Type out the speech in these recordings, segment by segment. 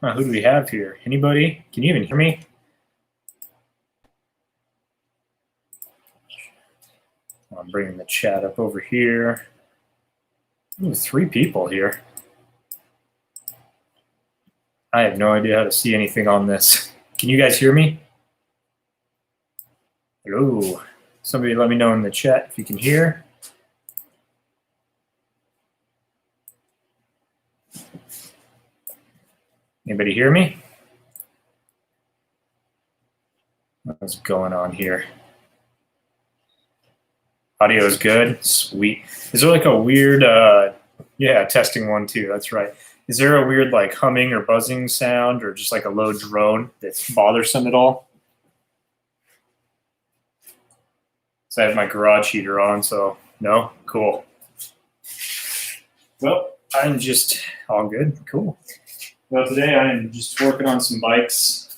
Who do we have here? Anybody? Can you even hear me? I'm bringing the chat up over here. Ooh, 3 people here. I have no idea how to see anything on this. Can you guys hear me? Hello. Somebody let me know in the chat if you can hear. Anybody hear me? What's going on here? Audio is good. Sweet. Is there like a weird, yeah, testing 1, 2. That's right. Is there a weird like humming or buzzing sound or just like a low drone that's bothersome at all? So I have my garage heater on, so no? Cool. Well, I'm just all good. Cool. Well, today I am just working on some bikes,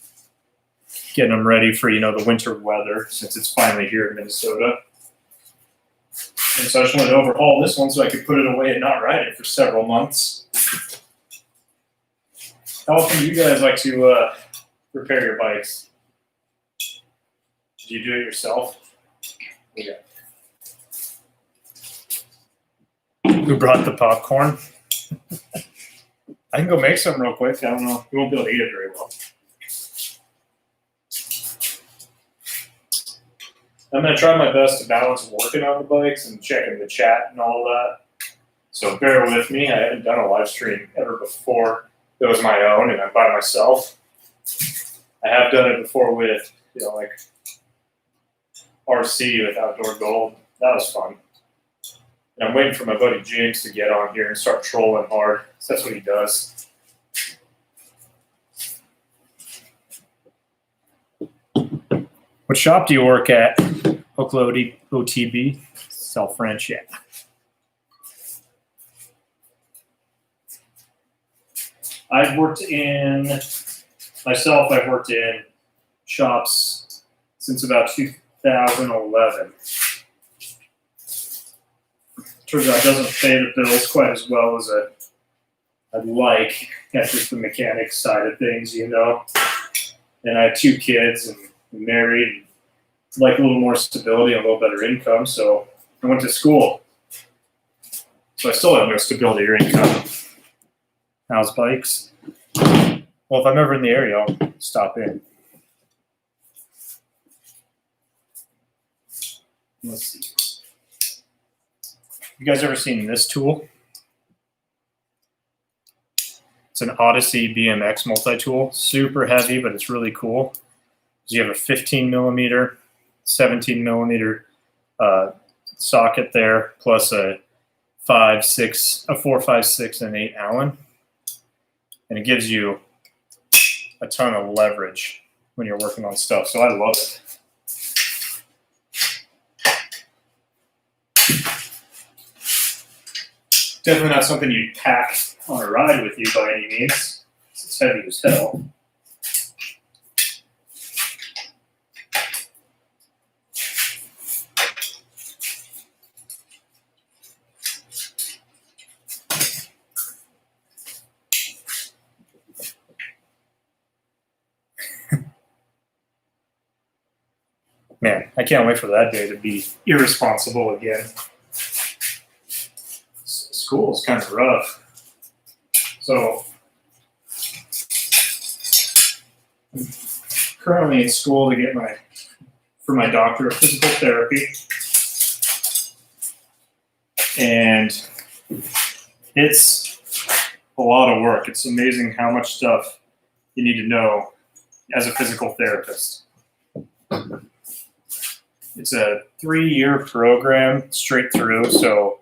getting them ready for, the winter weather since it's finally here in Minnesota. And so I just wanted to overhaul this one so I could put it away and not ride it for several months. How often do you guys like to repair your bikes? Do you do it yourself? Yeah. Who brought the popcorn? I can go make some real quick. I don't know. You won't be able to eat it very well. I'm going to try my best to balance working on the bikes and checking the chat and all that. So bear with me. I haven't done a live stream ever before. It was my own and I'm by myself. I have done it before with, like RC with Outdoor Gold. That was fun. And I'm waiting for my buddy James to get on here and start trolling hard. So that's what he does. What shop do you work at? Oklahoma OTB? South French, yeah. I've worked in shops since about 2011. Turns out it doesn't pay the bills quite as well as I'd like. That's just the mechanics side of things, And I have 2 kids and I'm married. I'd like a little more stability and a little better income, so I went to school. So I still have no stability or income. How's bikes? Well, if I'm ever in the area, I'll stop in. Let's see. You guys ever seen this tool? It's an Odyssey BMX multi-tool. Super heavy, but it's really cool. So you have a 15 millimeter, 17 millimeter socket there, plus a 4, 5, 6, and 8 Allen. And it gives you a ton of leverage when you're working on stuff. So I love it. Definitely not something you'd pack on a ride with you by any means. It's heavy as hell. Man, I can't wait for that day to be irresponsible again. School is kind of rough. So I'm currently in school to get for my doctorate of physical therapy. And it's a lot of work. It's amazing how much stuff you need to know as a physical therapist. It's a 3-year program straight through, so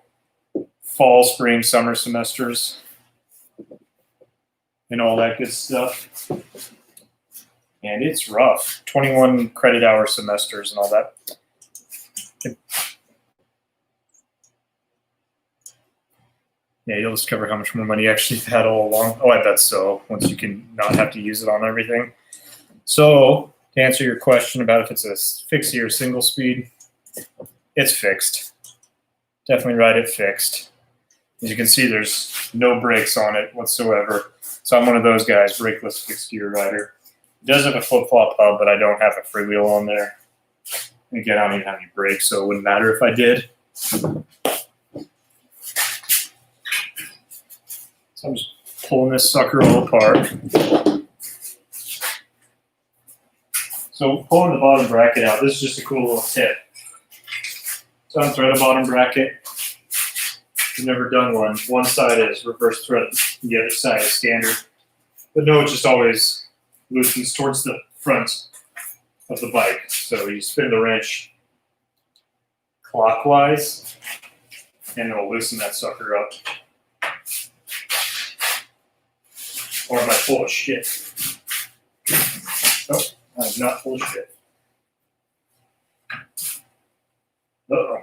fall, spring, summer semesters, and all that good stuff. And it's rough. 21 credit hour semesters and all that. Yeah, you'll discover how much more money you actually had all along. Oh, I bet so, once you can not have to use it on everything. So, to answer your question about if it's a fixie or single speed, it's fixed. Definitely ride it fixed. As you can see, there's no brakes on it whatsoever. So I'm one of those guys, brakeless fixed gear rider. It does have a flip-flop hub, but I don't have a freewheel on there. And again, I don't even have any brakes, so it wouldn't matter if I did. So I'm just pulling this sucker all apart. So pulling the bottom bracket out, this is just a cool little tip. So I'm thread a bottom bracket. I've never done one. One side is reverse thread, the other side is standard. But no, it just always loosens towards the front of the bike. So you spin the wrench clockwise, and it'll loosen that sucker up. Or am I full of shit? Oh, I'm not full of shit. Uh-oh.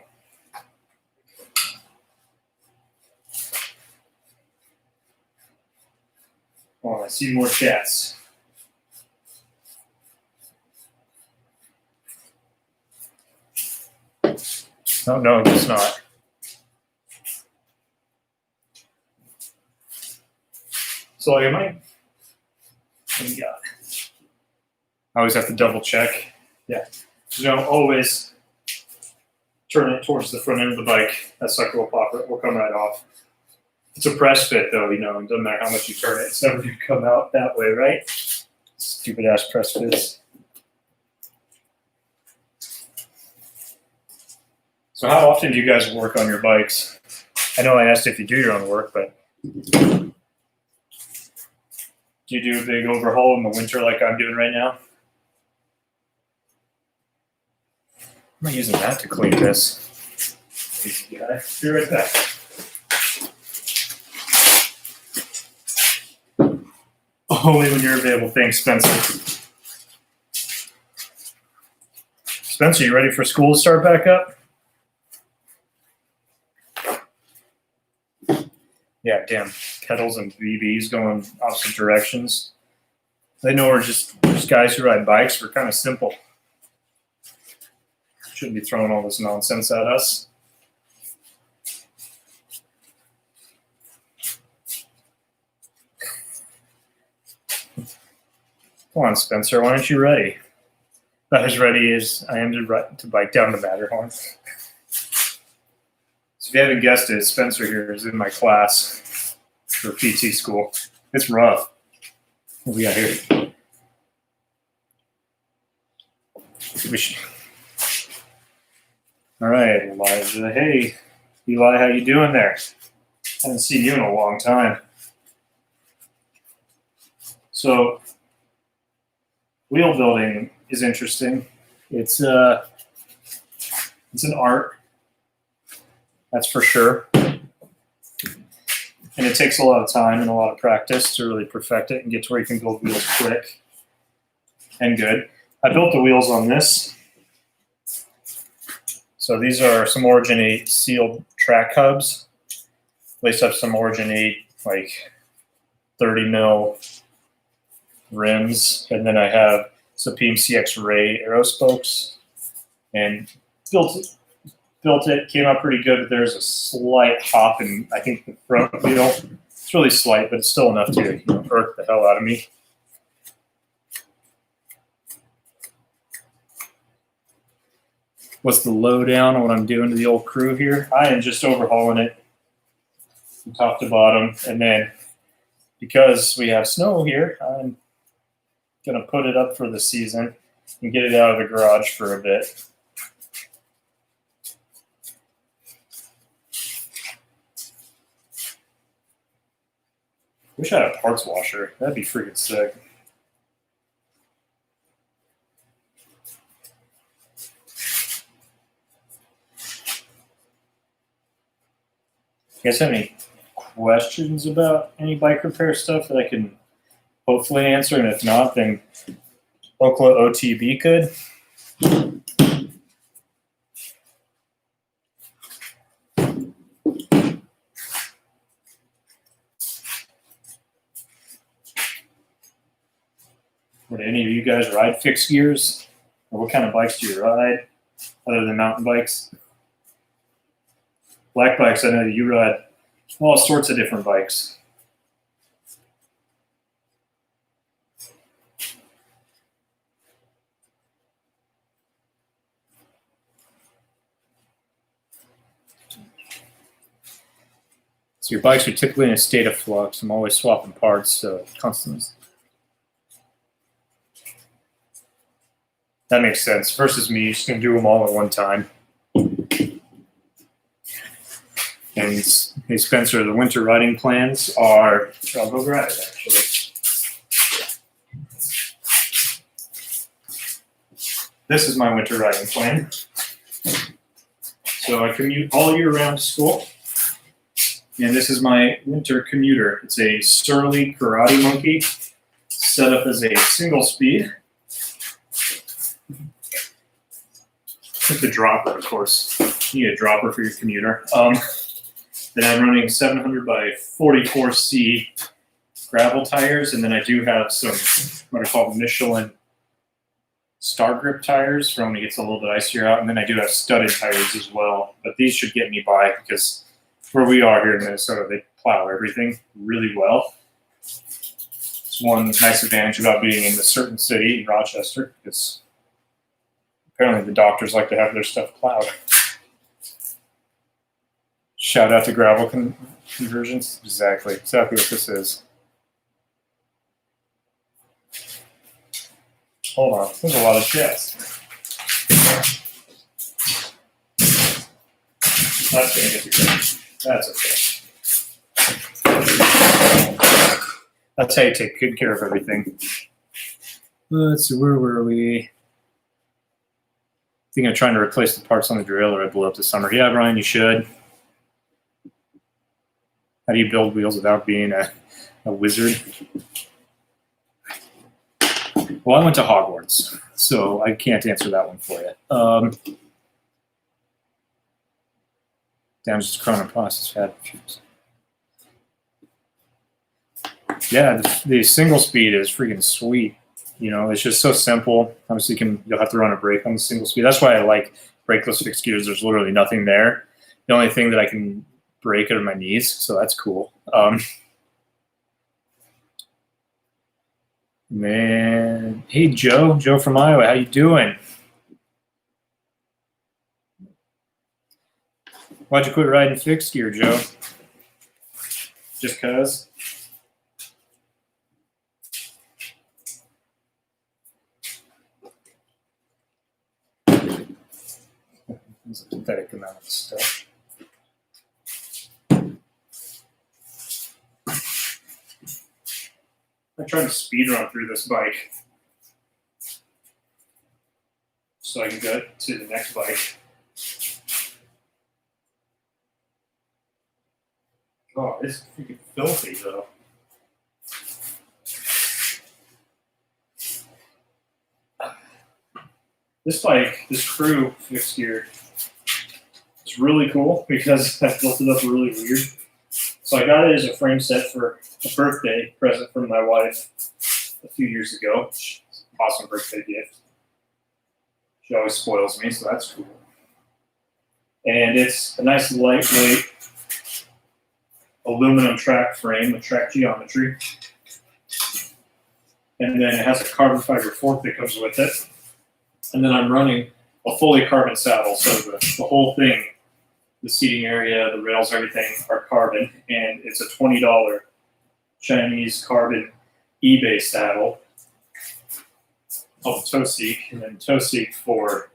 Oh, I see more cats. Oh, no, it's not. So, am I? What do you got? I always have to double check. Yeah. You know, always turn it towards the front end of the bike. That sucker will pop it, will come right off. It's a press fit, though, you know, it doesn't matter how much you turn it, it's never going to come out that way, right? Stupid ass press fits. So, how often do you guys work on your bikes? I know I asked if you do your own work, but do you do a big overhaul in the winter like I'm doing right now? I'm not using that to clean this. Easy guy. Be right back. Only when you're available. Thanks, Spencer. Spencer, you ready for school to start back up? Yeah, damn. Kettles and BBs going opposite directions. They know we're just guys who ride bikes. We're kind of simple. Shouldn't be throwing all this nonsense at us. Come on, Spencer. Why aren't you ready? Not as ready as I am to bike down the Matterhorn. So if you haven't guessed it, Spencer here is in my class for PT school. It's rough. What do we got here? All right, Elijah. Hey, Eli, how you doing there? Haven't seen you in a long time. So, wheel building is interesting. It's an art, that's for sure. And it takes a lot of time and a lot of practice to really perfect it and get to where you can build wheels quick and good. I built the wheels on this. So these are some Origin 8 sealed track hubs. Laced up some Origin 8 like 30 mil rims, and then I have some PMCX Ray aero spokes, and built it, came out pretty good, but there's a slight hop in, I think, the front wheel. It's really slight, but it's still enough to irk the hell out of me. What's the lowdown on what I'm doing to the old crew here? I am just overhauling it from top to bottom, and then because we have snow here, I'm going to put it up for the season and get it out of the garage for a bit. Wish I had a parts washer. That'd be freaking sick. You guys have any questions about any bike repair stuff that I can hopefully answer? And if not, then Okla OTB could. Would any of you guys ride fixed gears? Or what kind of bikes do you ride other than mountain bikes? Black bikes, I know you ride all sorts of different bikes. So your bikes are typically in a state of flux. I'm always swapping parts, so constantly. That makes sense. Versus me, just gonna do them all at one time. And hey Spencer, the winter riding plans are, I'll go grab it actually. This is my winter riding plan. So I commute all year round to school. And this is my winter commuter. It's a Surly Karate Monkey set up as a single speed. With the dropper, of course. You need a dropper for your commuter. Then I'm running 700 by 44C gravel tires, and then I do have some what are called Michelin Star Grip tires for when it gets a little bit icier out, and then I do have studded tires as well. But these should get me by because where we are here in Minnesota, they plow everything really well. It's one nice advantage about being in a certain city in Rochester, because apparently the doctors like to have their stuff plowed. Shout out to gravel conversions. Exactly what this is. Hold on, there's a lot of shit. That's gonna get you good. That's okay. That's how you take good care of everything. Let's see, where were we? I think I'm trying to replace the parts on the derailleur I blew up this summer. Yeah, Brian, you should. How do you build wheels without being a wizard? Well, I went to Hogwarts, so I can't answer that one for you. Damages chrono process fat. Yeah, the single speed is freaking sweet. You know, it's just so simple. Obviously, you'll have to run a brake on the single speed. That's why I like brakeless fixed gears. There's literally nothing there. The only thing that I can brake are my knees, so that's cool. Man, hey Joe from Iowa, how you doing? Why'd you quit riding fixed gear, Joe? Just cause? It's a pathetic amount of stuff. I'm trying to speed run through this bike so I can get to the next bike. Oh, it's freaking filthy though. This bike, this Crew fixed gear, it's really coul because I built it up really weird. So I got it as a frame set for a birthday present from my wife a few years ago. Awesome birthday gift. She always spoils me, so that's cool. And it's a nice lightweight aluminum track frame with track geometry. And then it has a carbon fiber fork that comes with it. And then I'm running a fully carbon saddle, so the whole thing, the seating area, the rails, everything are carbon, and it's a $20 Chinese carbon eBay saddle called Toseek, and then Toseek for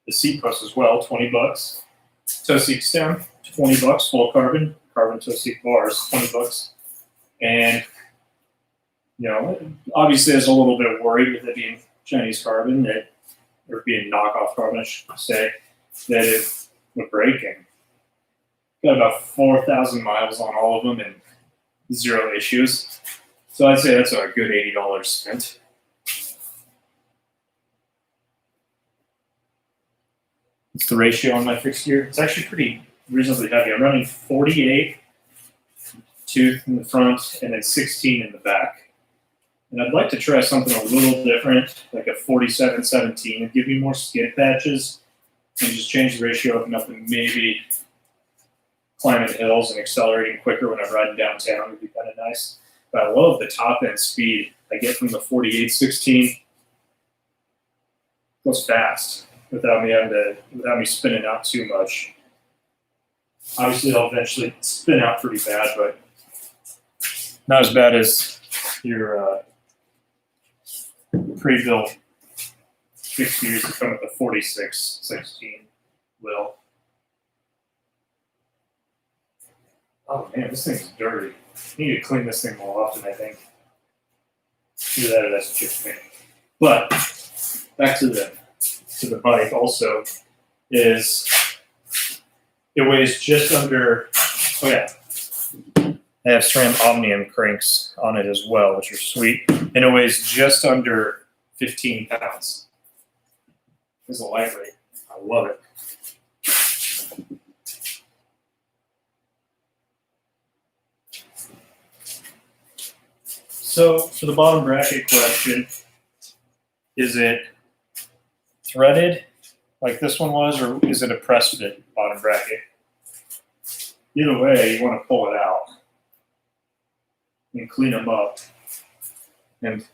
the seat post as well, $20. Toseek stem, $20, full carbon Toseek bars, $20. And, you know, obviously there's a little bit of worry with it being Chinese carbon, or being knockoff carbon, I should say, that it would break. And got about 4,000 miles on all of them and 0 issues. So I'd say that's a good $80 spent. It's the ratio on my fixed gear. It's actually pretty reasonably heavy. I'm running 48 tooth in the front and then 16 in the back. And I'd like to try something a little different, like a 47-17, and give me more skid patches and just change the ratio up enough and maybe climbing hills and accelerating quicker when I'm riding downtown would be kind of nice. But I love the top end speed I get from the 48-16. Goes fast without me spinning out too much. Obviously, they'll eventually spin out pretty bad, but not as bad as your pre-built fixed gears that come with the 4616 will. Oh man, this thing's dirty. I need to clean this thing more often, I think. Do that as a chip me. But back to the bike also is it weighs just under, oh yeah, I have SRAM Omnium cranks on it as well, which are sweet, and it weighs just under 15 pounds. It's a lightweight. I love it. So for the bottom bracket question, is it threaded like this one was, or is it a press fit bottom bracket? Either way, you want to pull it out and clean them up. And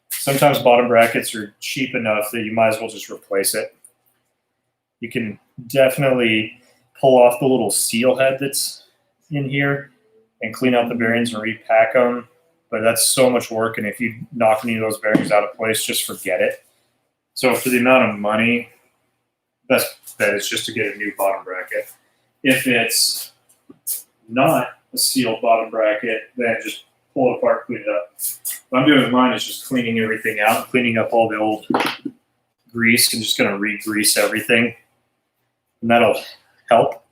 sometimes bottom brackets are cheap enough that you might as well just replace it. You can definitely pull off the little seal head that's in here and clean out the bearings and repack them. But that's so much work, and if you knock any of those bearings out of place, just forget it. So for the amount of money, best bet is just to get a new bottom bracket. If it's not a sealed bottom bracket, then just pull it apart, clean it up. What I'm doing with mine is just cleaning everything out, cleaning up all the old grease, and just going to re-grease everything. And that'll help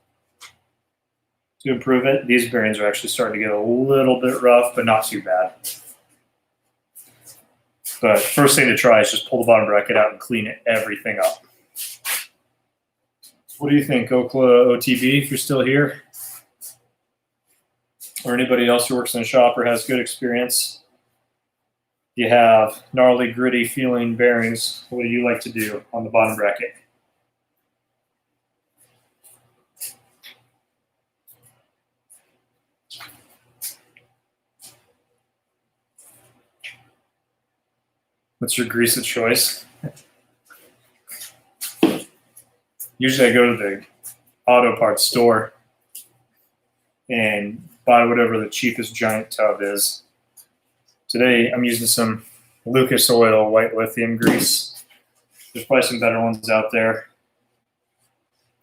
to improve it. These bearings are actually starting to get a little bit rough, but not too bad. But first thing to try is just pull the bottom bracket out and clean everything up. What do you think, Okla OTB, if you're still here? Or anybody else who works in a shop or has good experience? You have gnarly, gritty feeling bearings. What do you like to do on the bottom bracket? What's your grease of choice? Usually I go to the auto parts store and buy whatever the cheapest giant tub is. Today I'm using some Lucas Oil white lithium grease. There's probably some better ones out there.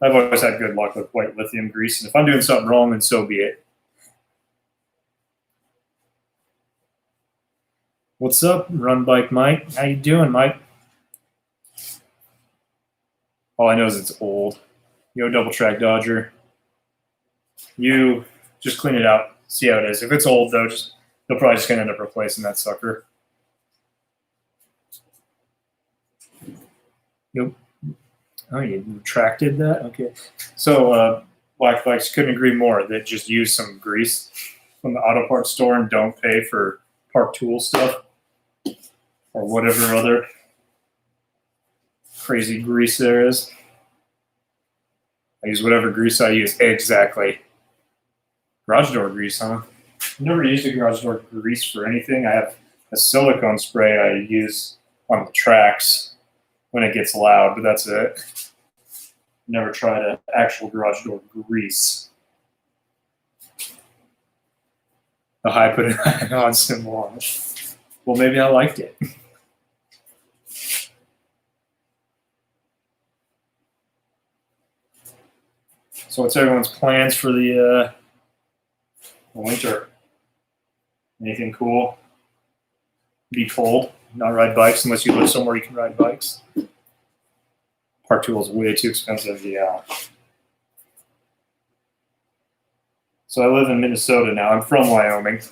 I've always had good luck with white lithium grease, and if I'm doing something wrong, then so be it. What's up, Run Bike Mike? How you doing, Mike? All I know is it's old. Yo, Double Track Dodger. You just clean it out, see how it is. If it's old, though, you'll probably just gonna end up replacing that sucker. Yep. Oh, you retracted that? Okay. So, Black Bikes couldn't agree more that just use some grease from the auto parts store and don't pay for Park Tool stuff or whatever other crazy grease there is. I use whatever grease I use. Exactly. Garage door grease, huh? I've never used a garage door grease for anything. I have a silicone spray I use on the tracks when it gets loud, but that's it. Never tried an actual garage door grease. The high put an on symbol on it. Well, maybe I liked it. So what's everyone's plans for the winter? Anything cool? Be cold, not ride bikes unless you live somewhere you can ride bikes. Park Tool is way too expensive, yeah. So I live in Minnesota now. I'm from Wyoming.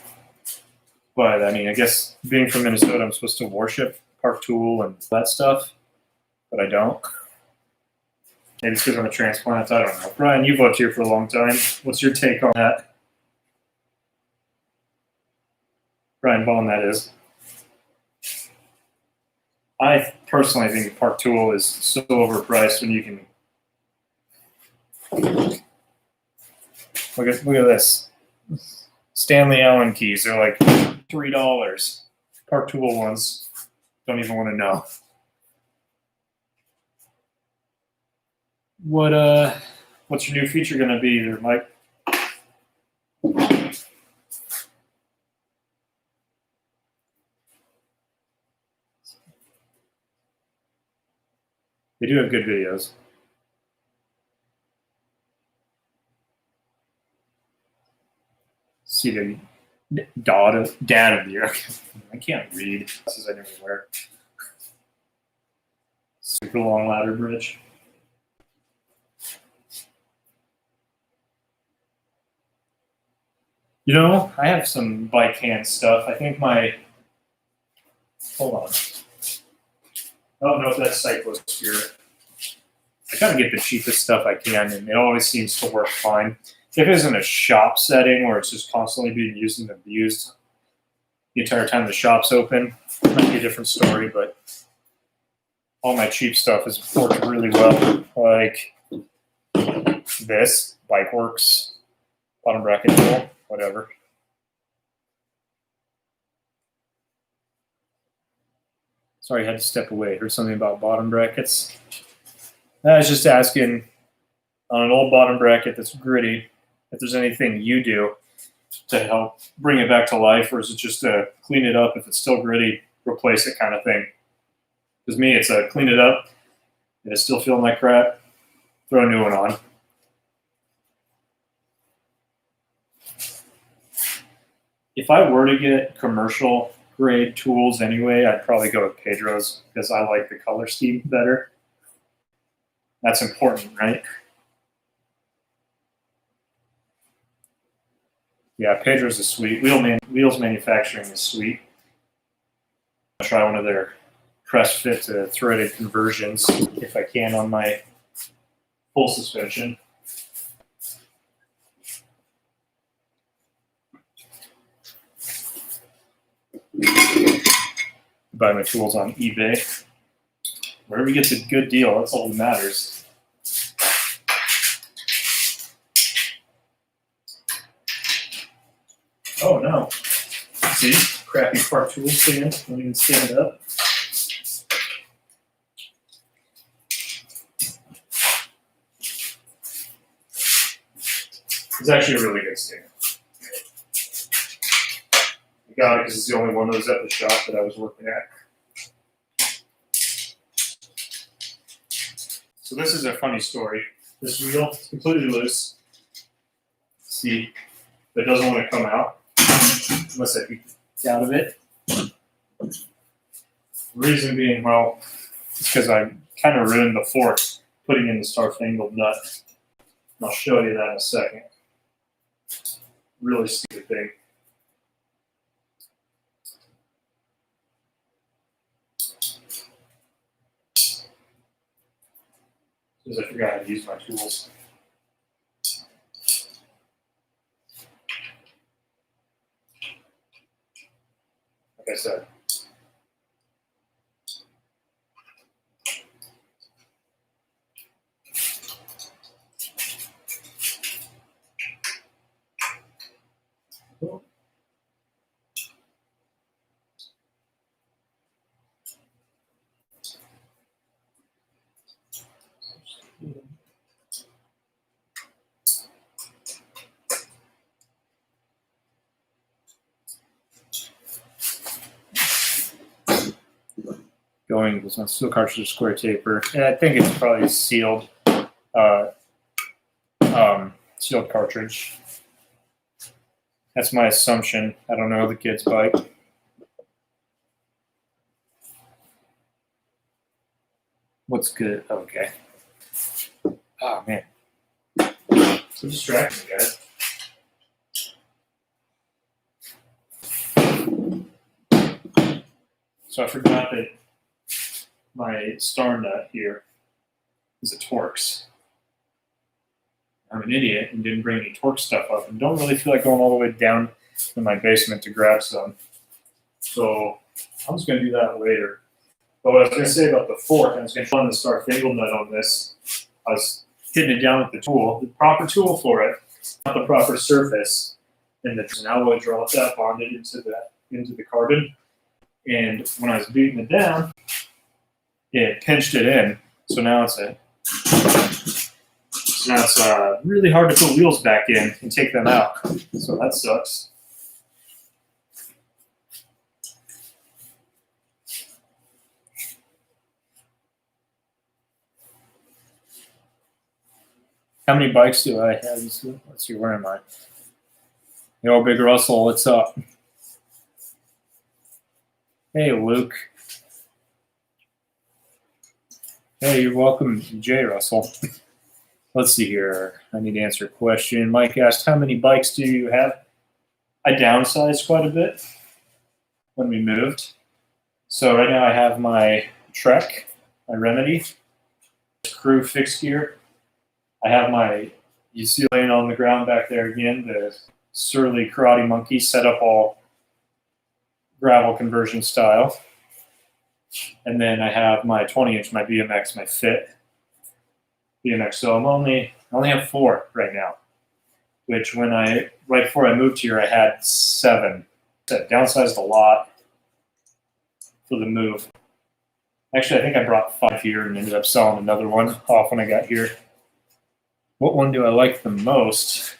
But I mean, I guess being from Minnesota, I'm supposed to worship Park Tool and that stuff, but I don't. Maybe it's because I'm a transplant. I don't know. Brian, you've lived here for a long time. What's your take on that? Brian Bone, that is. I personally think Park Tool is so overpriced when you can. Look at this. Stanley Allen keys. They're like $3. Park Tool ones. Don't even want to know. What What's your new feature going to be there, Mike? They do have good videos. See the dad of the year. I can't read. Glasses I never wear. Super long ladder bridge. You know, I have some bike hand stuff. I think hold on. I don't know if that's Cyclist Spirit. I kind of get the cheapest stuff I can, and it always seems to work fine. If it isn't a shop setting where it's just constantly being used and abused the entire time the shop's open, it might be a different story, but all my cheap stuff has worked really well. Like this, Bike Works, bottom bracket tool, whatever. Sorry, I had to step away. Heard something about bottom brackets. I was just asking on an old bottom bracket that's gritty, if there's anything you do to help bring it back to life, or is it just to clean it up? If it's still gritty, replace it kind of thing. Because me, it's a clean it up, and it's still feeling like crap, throw a new one on. If I were to get commercial grade tools anyway, I'd probably go with Pedro's because I like the color scheme better. That's important, right? Yeah, Pedro's is sweet. Wheels manufacturing is sweet. I'll try one of their press fit to threaded conversions if I can on my full suspension. Buy my tools on eBay. Wherever gets a good deal, that's all that matters. Oh no. See? Crappy park tool stand. Don't even stand up. It's actually a really good stand. I got it because it's the only one that was at the shop that I was working at. So this is a funny story. This wheel is completely loose. See, it doesn't want to come out unless I get out of it. Reason being, well, it's because I kind of ruined the fork putting in the star-fangled nut. And I'll show you that in a second. Really stupid thing. Because I forgot how to use my tools. Like I said. Going with my steel cartridge square taper, and I think it's probably sealed, sealed cartridge. That's my assumption. I don't know the kid's bike. What's good? Okay. Oh man, so distracting, guys. So I forgot that my star nut here is a Torx. I'm an idiot and didn't bring any Torx stuff up and don't really feel like going all the way down in my basement to grab some. So I'm just going to do that later. But what I was going to say about the fork, I was going to run the star-fangled nut on this. I was hitting it down with the tool, the proper tool for it, not the proper surface. And there's an alloy drop that bonded into the carbon. And when I was beating it down, it pinched it in. So now it's a Now it's really hard to put wheels back in and take them out, so that sucks. How many bikes do I have? Let's see, where am I? Yo, Big Russell, what's up? Hey, Luke. Hey, you're welcome, Jay Russell. Let's see here. I need to answer a question. Mike asked, how many bikes do you have? I downsized quite a bit when we moved. So right now I have my Trek, my Remedy, Crew fixed gear. I have my, you see laying on the ground back there again, the Surly Karate Monkey, set up all gravel conversion style. And then I have my 20-inch, my BMX, my Fit BMX. So I only have 4 right now, which right before I moved here, I had 7. I downsized a lot for the move. Actually, I think I brought 5 here and ended up selling another one off when I got here. What one do I like the most?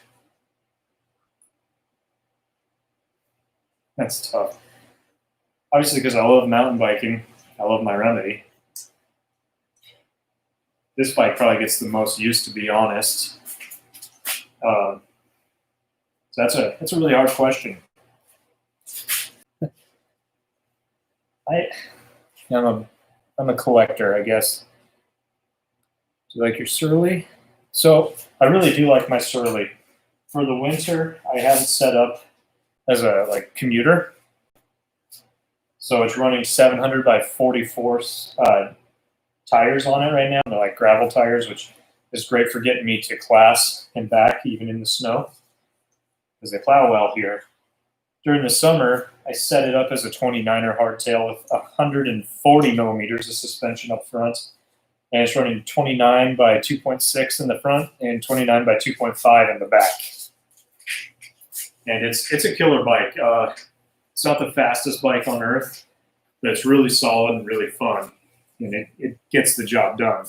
That's tough. Obviously, because I love mountain biking, I love my Remedy. This bike probably gets the most use, to be honest. So that's a really hard question. I'm a collector, I guess. Do you like your Surly? So I really do like my Surly. For the winter, I have it set up as a commuter. So it's running 700 by 44 tires on it right now. They're like gravel tires, which is great for getting me to class and back, even in the snow, because they plow well here. During the summer, I set it up as a 29er hardtail with 140 millimeters of suspension up front. And it's running 29 by 2.6 in the front and 29 by 2.5 in the back. And it's a killer bike. It's not the fastest bike on earth, but it's really solid and really fun. And it gets the job done.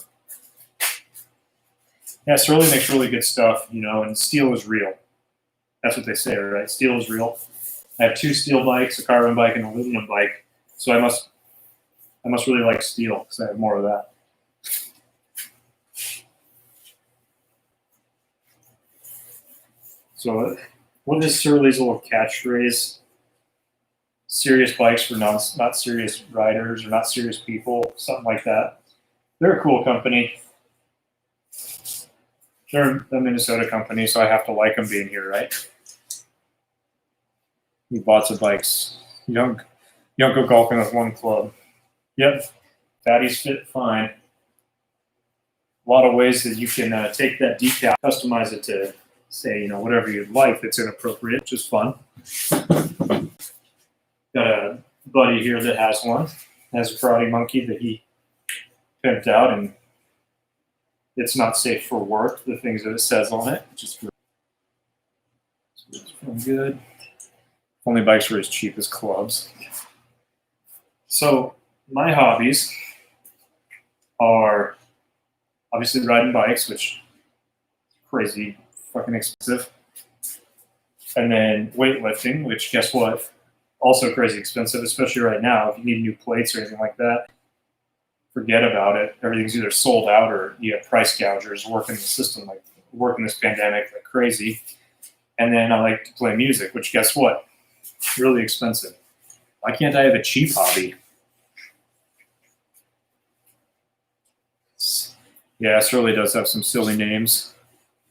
Yeah, Surly makes really good stuff, and steel is real. That's what they say, right? Steel is real. I have 2 steel bikes, a carbon bike and an aluminum bike. So I must really like steel because I have more of that. So what is Surly's little catchphrase? Serious bikes for not serious riders or not serious people, something like that. They're a cool company. They're a Minnesota company, so I have to like them being here, right? We bought some bikes. You don't go golfing with one club. Yep, fatties fit fine. A lot of ways that you can take that decal, customize it to say, whatever you'd like that's inappropriate, which is fun. Got a buddy here that has one. Has a Karate Monkey that he pimped out, and it's not safe for work, the things that it says on it, which is good. So it's feeling good. Only bikes were as cheap as clubs. So my hobbies are obviously riding bikes, which is crazy fucking expensive. And then weightlifting, which guess what? Also crazy expensive, especially right now. If you need new plates or anything like that, forget about it. Everything's either sold out or you have price gougers working the system, working this pandemic like crazy. And then I like to play music, which guess what? Really expensive. Why can't I have a cheap hobby? Yeah, Surly does have some silly names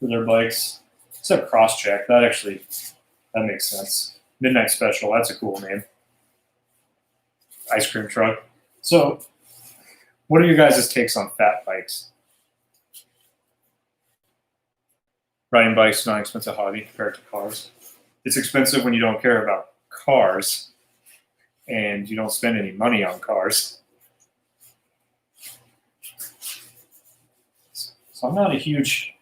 for their bikes. Except Crosscheck, that makes sense. Midnight Special, that's a cool name. Ice cream truck. So, what are your guys' takes on fat bikes? Riding bikes is not an expensive hobby compared to cars. It's expensive when you don't care about cars and you don't spend any money on cars. So I'm not a huge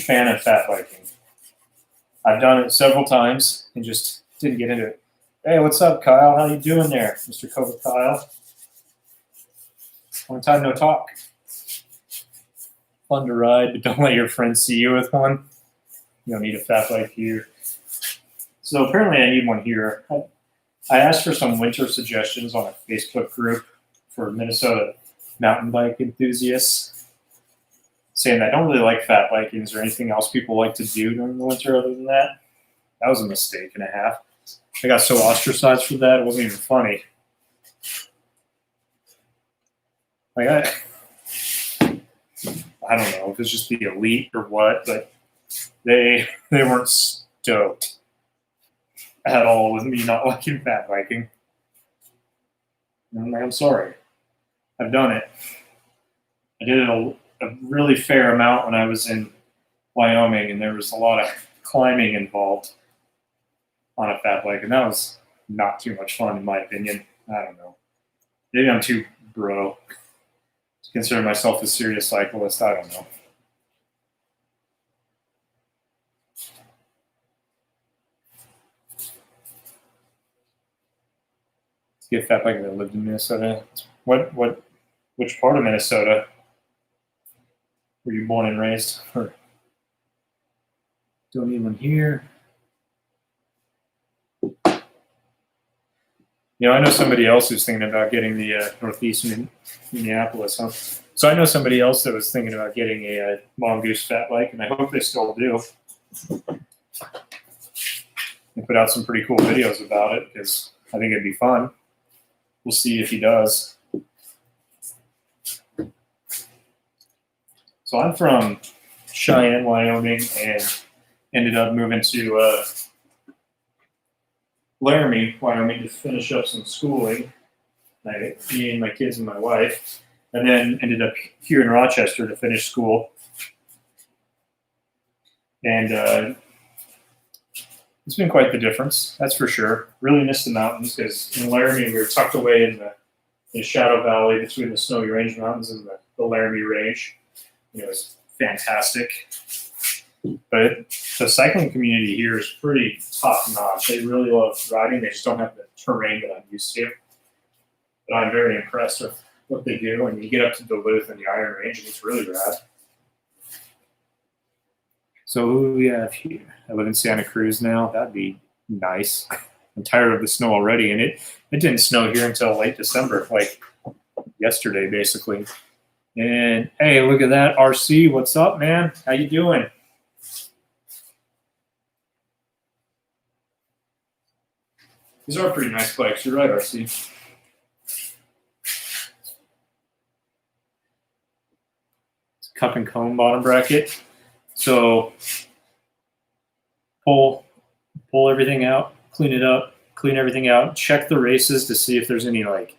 fan of fat biking. I've done it several times and just didn't get into it. Hey, what's up, Kyle? How you doing there, Mr. COVID Kyle? Long time no talk. fun to ride, but don't let your friends see you with one. You don't need a fat bike here. So apparently I need one here. I asked for some winter suggestions on a Facebook group for Minnesota mountain bike enthusiasts, saying I don't really like fat biking. Is there anything else people like to do during the winter other than that? That was a mistake and a half. I got so ostracized for that, it wasn't even funny. Like I don't know if it's just the elite or what, but they weren't stoked at all with me not liking fat biking. And I'm like, I'm sorry. I've done it. I did it a really fair amount when I was in Wyoming, and there was a lot of climbing involved on a fat bike, and that was not too much fun in my opinion. I don't know. Maybe I'm too bro to consider myself a serious cyclist. I don't know. Get fat bike that lived in Minnesota. Which part of Minnesota were you born and raised? Or don't need one here. I know somebody else who's thinking about getting the Northeast Minneapolis, huh? So I know somebody else that was thinking about getting a Mongoose fat bike, and I hope they still do. They put out some pretty cool videos about it because I think it'd be fun. We'll see if he does. So I'm from Cheyenne, Wyoming, and ended up moving to Laramie, Wyoming, to finish up some schooling. Me and my kids and my wife, and then ended up here in Rochester to finish school. And it's been quite the difference, that's for sure. Really missed the mountains because in Laramie we were tucked away in the Shadow Valley between the Snowy Range Mountains and the Laramie Range. It was fantastic. But the cycling community here is pretty top notch. They really love riding. They just don't have the terrain that I'm used to. But I'm very impressed with what they do. And you get up to Duluth and the Iron Range, and it's really rad. So who do we have here? I live in Santa Cruz now. That'd be nice. I'm tired of the snow already, and it didn't snow here until late December, like yesterday, basically. And hey, look at that, RC. What's up, man? How you doing? These are pretty nice bikes. You're right, RC. It's a cup and cone bottom bracket. So pull everything out, clean it up, clean everything out, check the races to see if there's any like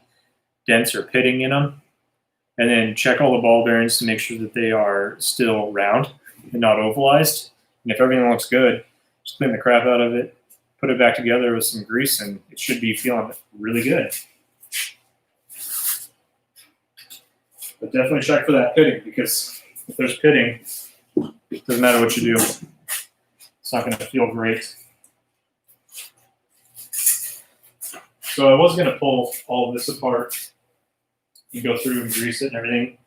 dents or pitting in them, and then check all the ball bearings to make sure that they are still round and not ovalized. And if everything looks good, just clean the crap out of it, put it back together with some grease, and it should be feeling really good. But definitely check for that pitting, because if there's pitting, it doesn't matter what you do. It's not going to feel great. So I was going to pull all of this apart and go through and grease it and everything,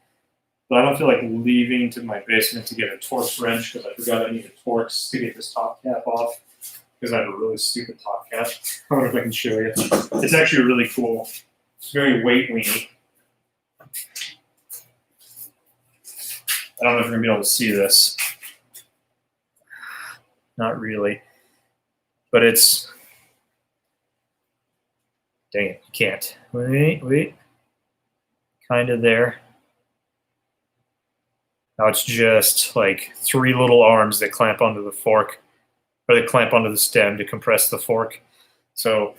but I don't feel like leaving to my basement to get a Torx wrench because I forgot I needed Torx to get this top cap off because I have a really stupid top cap. I wonder if I can show you. It's actually really cool. It's very weight weenie. I don't know if you're going to be able to see this. Not really. But it's... Dang it, you can't. Wait. Kind of there. Now it's just like 3 little arms that clamp onto the fork, or they clamp onto the stem to compress the fork. So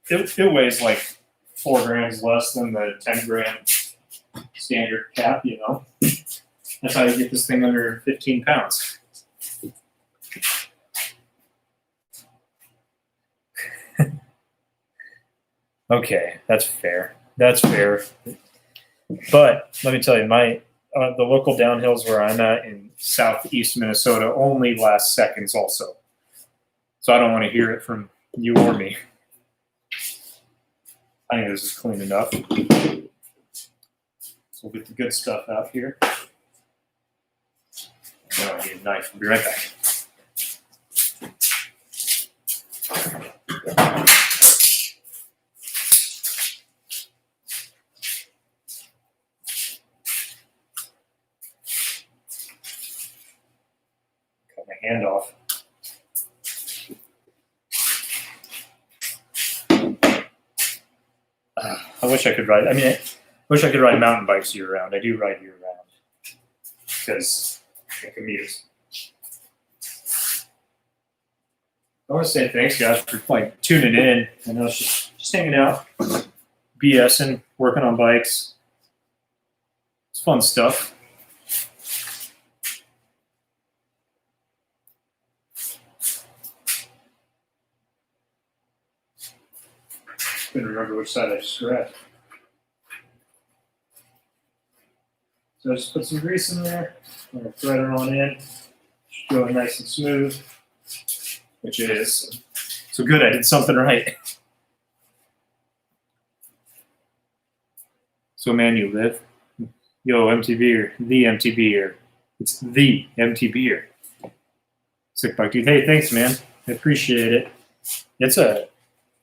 it weighs like 4 grams less than the 10 gram standard cap, you know. That's how you get this thing under 15 pounds. Okay, that's fair. That's fair. But let me tell you, my the local downhills where I'm at in southeast Minnesota only last seconds also. So I don't want to hear it from you or me. I think this is clean enough. So we'll get the good stuff out here. No, I need a knife. I'll be right back. Cut my hand off. I wish I could ride. I mean, I wish I could ride mountain bikes year round. I do ride year round because I commute. I want to say thanks, guys, for like tuning in. I know it's just hanging out, BSing, working on bikes. It's fun stuff. Couldn't remember which side I just grabbed. So I just put some grease in there. I'm going to thread it on in. Should go nice and smooth, which it is. So good, I did something right. So man, you live. Yo, MTB or the MTB or it's the MTB or Sick Bike Dude. Hey, thanks, man. I appreciate it. It's a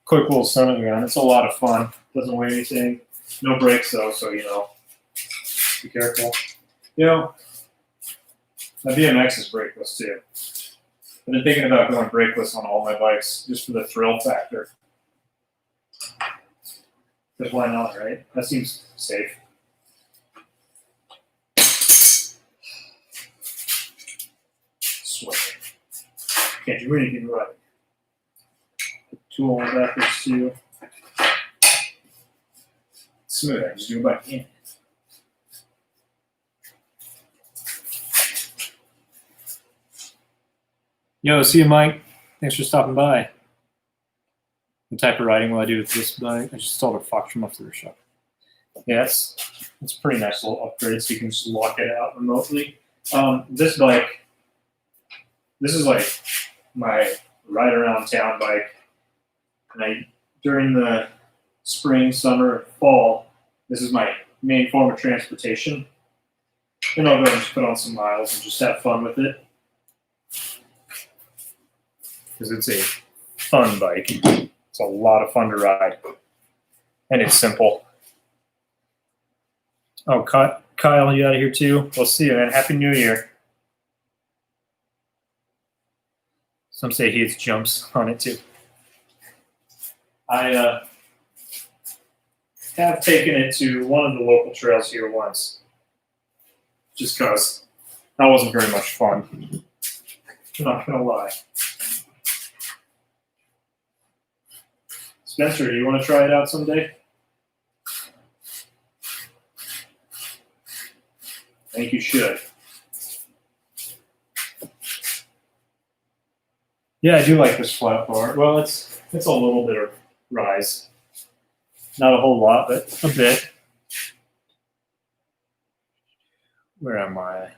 quick little summit run. It's a lot of fun. Doesn't weigh anything. No brakes though, so be careful. My BMX is brakeless too. I've been thinking about going brakeless on all my bikes just for the thrill factor. Because why not, right? That seems safe. Sweating. Can't do anything right. Tool on backwards too. Smooth. I just do it by hand. Yo, see you, Mike. Thanks for stopping by. The type of riding will I do with this bike? I just installed a Fox from off the shop. Yeah, it's a pretty nice little upgrade, so you can just lock it out remotely. This bike, this is like my ride around town bike. And during the spring, summer, fall, this is my main form of transportation. Then I'll go and just put on some miles and just have fun with it. Because it's a fun bike. It's a lot of fun to ride. And it's simple. Oh, Kyle, you out of here too? We'll see you, man. Happy New Year. Some say he has jumps on it too. I have taken it to one of the local trails here once. Just because that wasn't very much fun. I'm not going to lie. Spencer, do you want to try it out someday? I think you should. Yeah, I do like this flat bar. Well, it's a little bit of rise. Not a whole lot, but a bit. Where am I?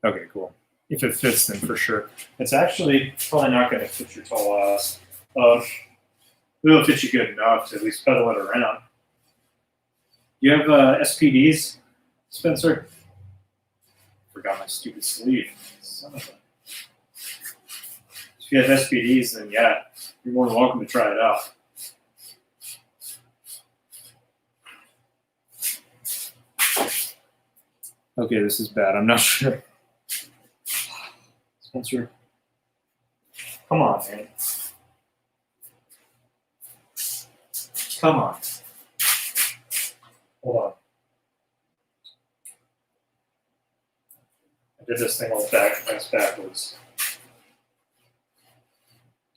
Okay, cool. If it fits, then for sure. It's actually probably not going to fit your tall ass. It'll fit you good enough to at least pedal it around. You have SPDs, Spencer? Forgot my stupid sleeve. Son of a... If you have SPDs, then yeah, you're more than welcome to try it out. Okay, this is bad. I'm not sure. Spencer, come on, man. Come on. Hold on. I did this thing all backwards.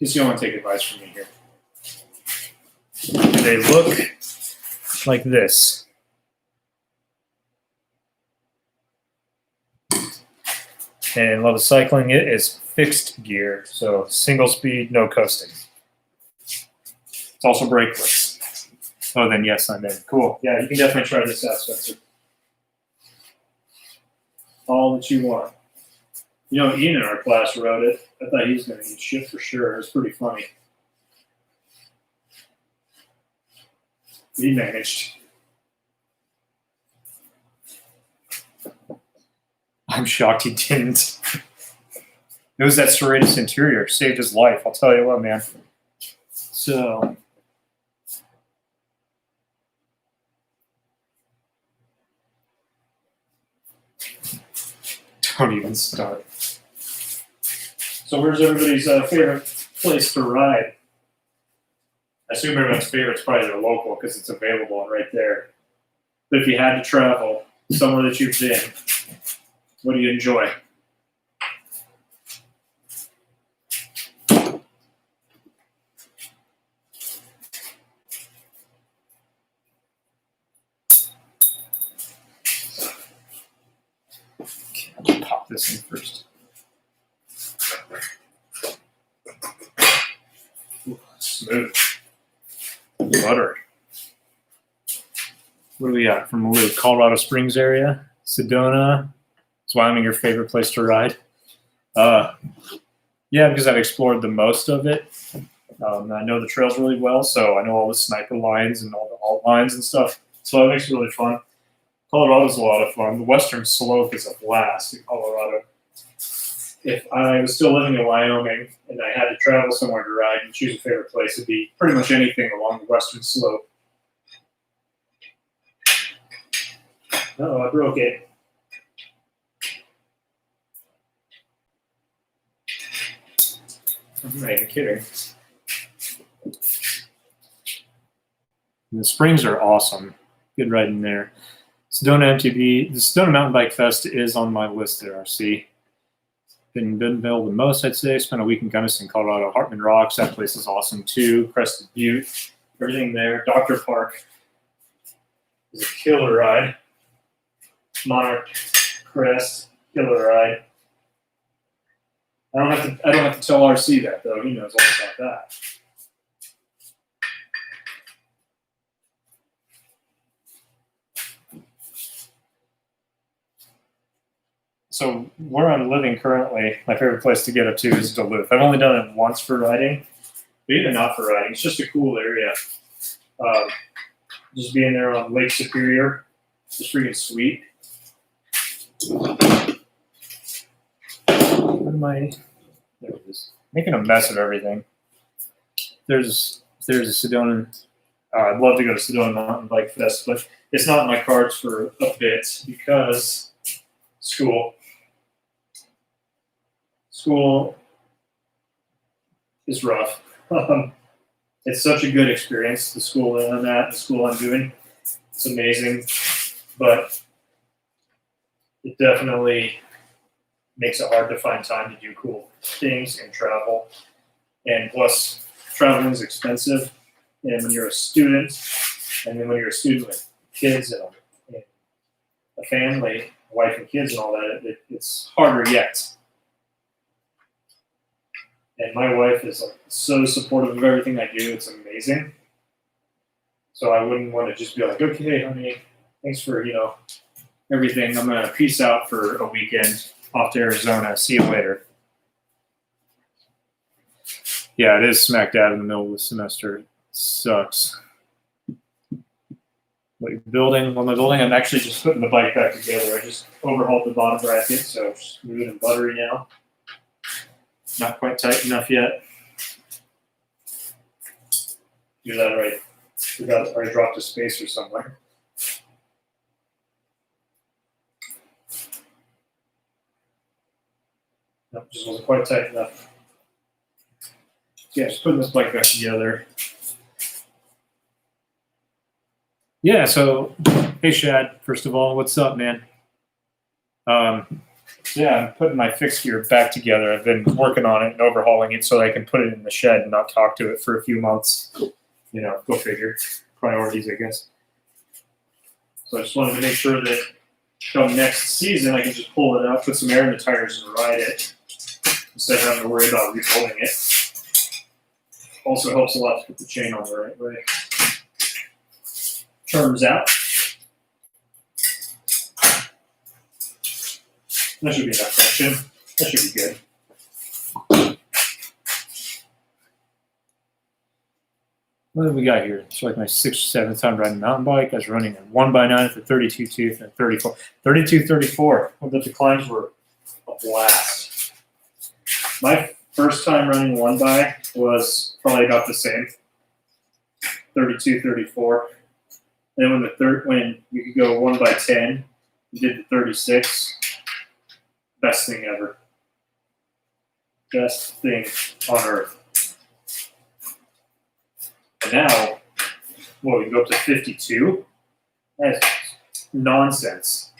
Just you don't want to take advice from me here. They look like this. And Love of Cycling, it is fixed gear, so single speed, no coasting. It's also brakeless. Oh, then yes, I'm in. Cool. Yeah, you can definitely try this out, Spencer. All that you want. Ian in our class wrote it. I thought he was going to eat shit for sure. It was pretty funny. He managed. I'm shocked he didn't. It was that serratus interior. Saved his life. I'll tell you what, man. So, don't even start. So where's everybody's favorite place to ride? I assume everyone's favorite is probably their local because it's available and right there. But if you had to travel somewhere that you've been, what do you enjoy? Okay, I'll pop this in first. Ooh, smooth. Butter. What do we got from Luke? Colorado Springs area? Sedona? Is Wyoming your favorite place to ride? Yeah, because I've explored the most of it. I know the trails really well, so I know all the sniper lines and all the alt lines and stuff. So that makes it really fun. Colorado's a lot of fun. The western slope is a blast in Colorado. If I was still living in Wyoming and I had to travel somewhere to ride and choose a favorite place, it'd be pretty much anything along the western slope. Oh, I broke it. I'm not even kidding. And the springs are awesome. Good riding there. Sedona MTB. The Sedona Mountain Bike Fest is on my list there, RC. Been Bentonville the most, I'd say. Spent a week in Gunnison, Colorado. Hartman Rocks, that place is awesome too. Crested Butte, everything there. Dr. Park is a killer ride. Monarch Crest, killer ride. I don't have to tell RC that though. He knows all about that. So where I'm living currently, my favorite place to get up to is Duluth. I've only done it once for riding, but even not for riding. It's just a cool area. Just being there on Lake Superior, just freaking sweet. What am I? There it is. Making a mess of everything. There's a Sedona. I'd love to go to Sedona Mountain Bike Fest, but it's not in my cards for a bit because school. School is rough. It's such a good experience, the school that I'm at, the school I'm doing. It's amazing, but it definitely makes it hard to find time to do cool things and travel. And plus, traveling is expensive. And when you're a student, and then when you're a student with kids and a family, wife and kids and all that, it's harder yet. And my wife is so supportive of everything I do. It's amazing. So I wouldn't want to just be like, okay, honey, thanks for, everything. I'm going to peace out for a weekend off to Arizona. See you later. Yeah, it is smack dab in the middle of the semester. It sucks. What you're building, I'm actually just putting the bike back together. I just overhauled the bottom bracket, so it's smooth and buttery now. Not quite tight enough yet. Do that right. I dropped a spacer somewhere. Nope, just wasn't quite tight enough. Yeah, just putting this bike back together. Yeah, so, hey Shad, first of all, what's up, man? Yeah, I'm putting my fixed gear back together. I've been working on it and overhauling it so I can put it in the shed and not talk to it for a few months. Go figure. Priorities, I guess. So I just wanted to make sure that come next season, I can just pull it out, put some air in the tires and ride it instead of having to worry about rebuilding it. Also helps a lot to put the chain on the right way. Turns out. That should be enough section. That should be good. What have we got here? It's like my 6th or 7th time riding a mountain bike. I was running a 1x9 at the 32 tooth and 34. 32, 34. Well, the climbs were a blast. My first time running 1x was probably about the same. 32, 34. Then when you could go 1x10, you did the 36. Best thing ever. Best thing on earth. And now, we go up to 52? That's nonsense.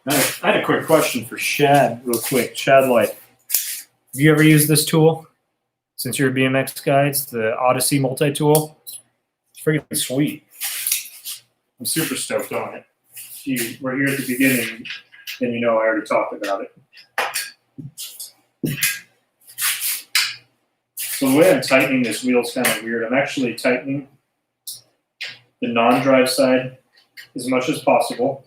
I had a quick question for Shad, real quick. Shad, have you ever used this tool since you're a BMX guy? It's the Odyssey multi-tool. It's freaking sweet. I'm super stoked on it. If you were here at the beginning, then you know I already talked about it. So the way I'm tightening this wheel is kind of weird. I'm actually tightening the non-drive side as much as possible.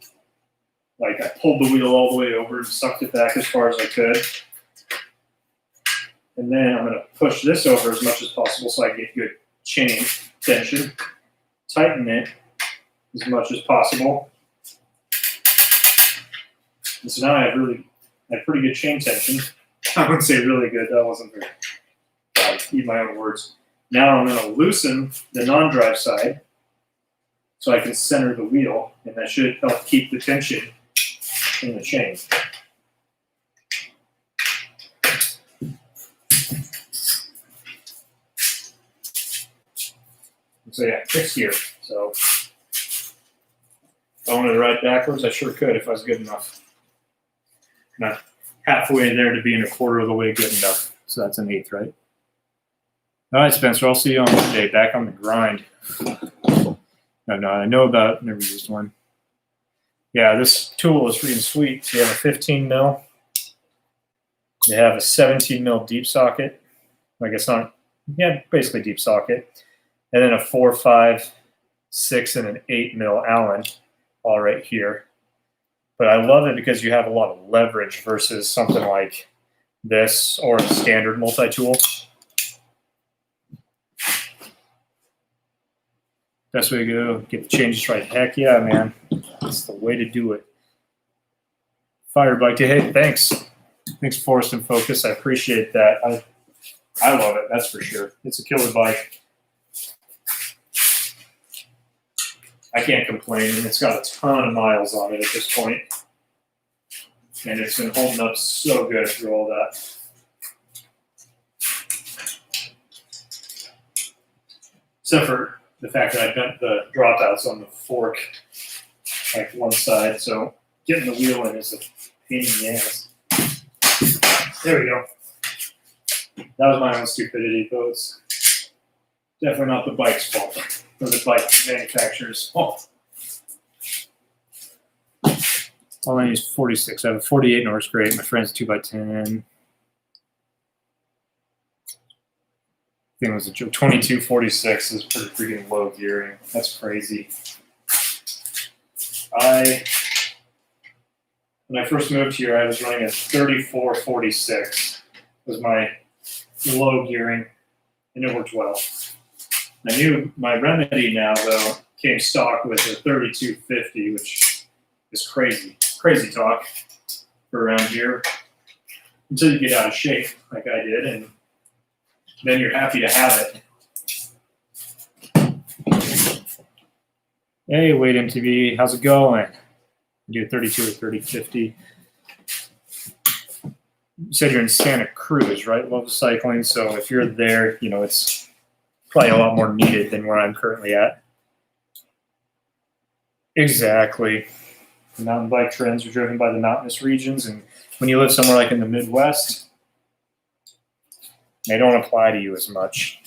Like I pulled the wheel all the way over and sucked it back as far as I could. And then I'm going to push this over as much as possible so I get good chain tension. Tighten it as much as possible. And so now I have pretty good chain tension. I wouldn't say really good. That wasn't very. I eat my own words. Now I'm going to loosen the non-drive side so I can center the wheel, and that should help keep the tension in the chain. So yeah, fixed gear. So if I wanted to ride backwards, I sure could if I was good enough. Not halfway there to being a quarter of the way good enough. So that's an 1/8, right? All right, Spencer, I'll see you on Monday. Back on the grind. No, I know about, never used one. Yeah, this tool is freaking sweet. So you have a 15 mil. You have a 17 mil deep socket. I guess not, yeah, basically deep socket. And then a 4, 5, 6, and an 8 mil Allen all right here. But I love it because you have a lot of leverage versus something like this or a standard multi-tool. Best way to go, get the changes right. Heck yeah, man. That's the way to do it. Fire bike to hit. Thanks. Thanks, Forrest and Focus. I appreciate that. I love it, that's for sure. It's a killer bike. I can't complain, and it's got a ton of miles on it at this point. And it's been holding up so good through all that. Except for the fact that I bent the dropouts on the fork, like one side, so getting the wheel in is a pain in the ass. There we go. That was my own stupidity, though. It's definitely not the bike's fault, or the bike manufacturer's fault. All I need is 46. I have a 48 Norris Great. My friend's 2x10. I think it was a 2246 is pretty freaking low gearing. That's crazy. When I first moved here, I was running a 3446. Was my low gearing, and it worked well. I knew my remedy now, though, came stock with a 3250, which is crazy. Crazy talk for around here. Until you get out of shape, like I did, and then you're happy to have it. Hey, Wade MTV, how's it going? You do a 32 or 3050. You said you're in Santa Cruz, right? Love cycling. So if you're there, you know, it's probably a lot more needed than where I'm currently at. Exactly. The mountain bike trends are driven by the mountainous regions. And when you live somewhere like in the Midwest, they don't apply to you as much.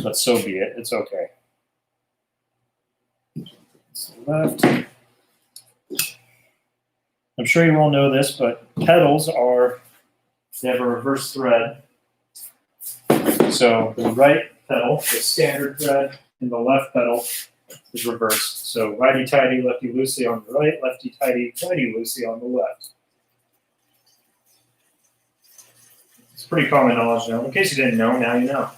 But so be it. It's okay. Left. I'm sure you all know this, but pedals they have a reverse thread. So the right pedal is standard thread, and the left pedal is reversed. So righty-tighty, lefty-loosey on the right, lefty-tighty, righty-loosey on the left. It's pretty common knowledge now. In case you didn't know, now you know.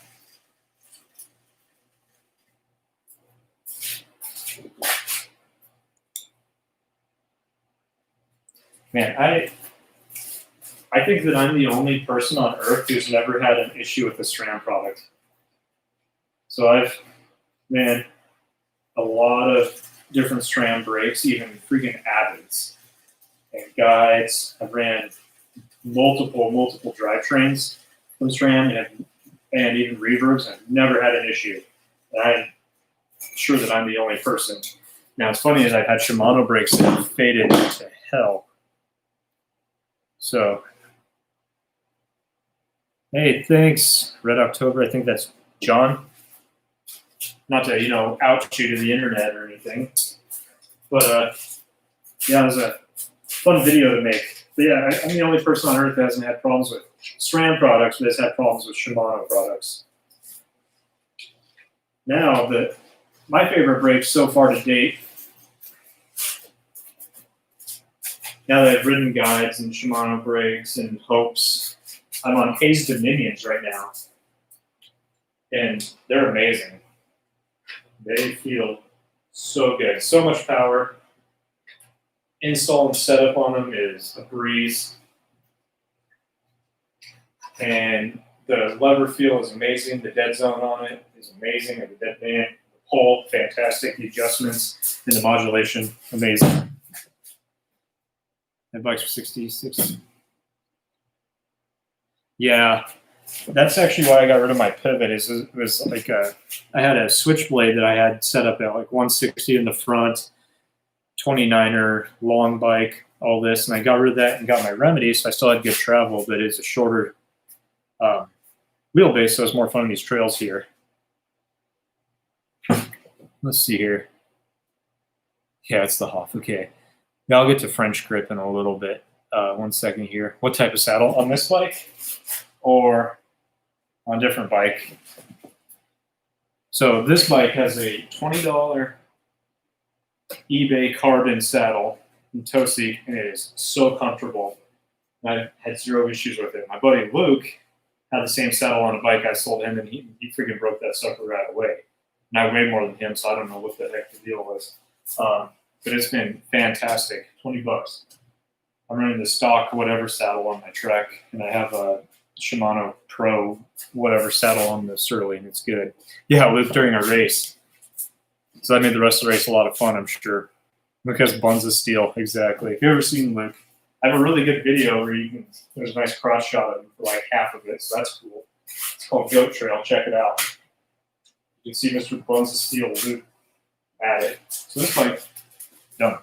Man, I think that I'm the only person on earth who's never had an issue with the SRAM product. So I've, man, a lot of different SRAM brakes, even freaking Avids and guides. I've ran multiple drivetrains from SRAM and even reverbs. I've never had an issue. And I'm sure that I'm the only person. Now, it's funny is I've had Shimano brakes that have faded to hell. So, hey, thanks, Red October. I think that's John. Not to, out you to the internet or anything. But, yeah, it was a fun video to make. But, yeah, I'm the only person on earth that hasn't had problems with SRAM products, but has had problems with Shimano products. Now, my favorite brakes so far to date, now that I've ridden guides and Shimano brakes and Hopes, I'm on Hayes Dominions right now. And they're amazing. They feel so good. So much power. Install and setup on them is a breeze. And the lever feel is amazing. The dead zone on it is amazing. And the dead band, the pull, fantastic. The adjustments and the modulation, amazing. That bike's for 66. Yeah, that's actually why I got rid of my pivot. It was like I had a switchblade that I had set up at like 160 in the front, 29er long bike, all this, and I got rid of that and got my Remedy, so I still had good travel, but it's a shorter wheelbase, so it's more fun on these trails here. Let's see here. Yeah, it's the Hoff. Okay. Now I'll get to French grip in a little bit. 1 second here. What type of saddle? On this bike or on a different bike? So this bike has a $20 eBay carbon saddle from Tosi, and it is so comfortable. I've had zero issues with it. My buddy Luke had the same saddle on a bike I sold him, and he freaking broke that sucker right away. And I weigh more than him, so I don't know what the heck the deal was. But it's been fantastic. $20. I'm running the stock whatever saddle on my Trek, and I have a Shimano Pro whatever saddle on the Surly, and it's good. Yeah, Luke during a race. So that made the rest of the race a lot of fun, I'm sure. Because Buns of Steel, exactly. If you've ever seen Luke, I have a really good video where there's a nice cross shot of him for like half of it, so that's cool. It's called Goat Trail. Check it out. You can see Mr. Buns of Steel, Luke, at it. So this bike, done.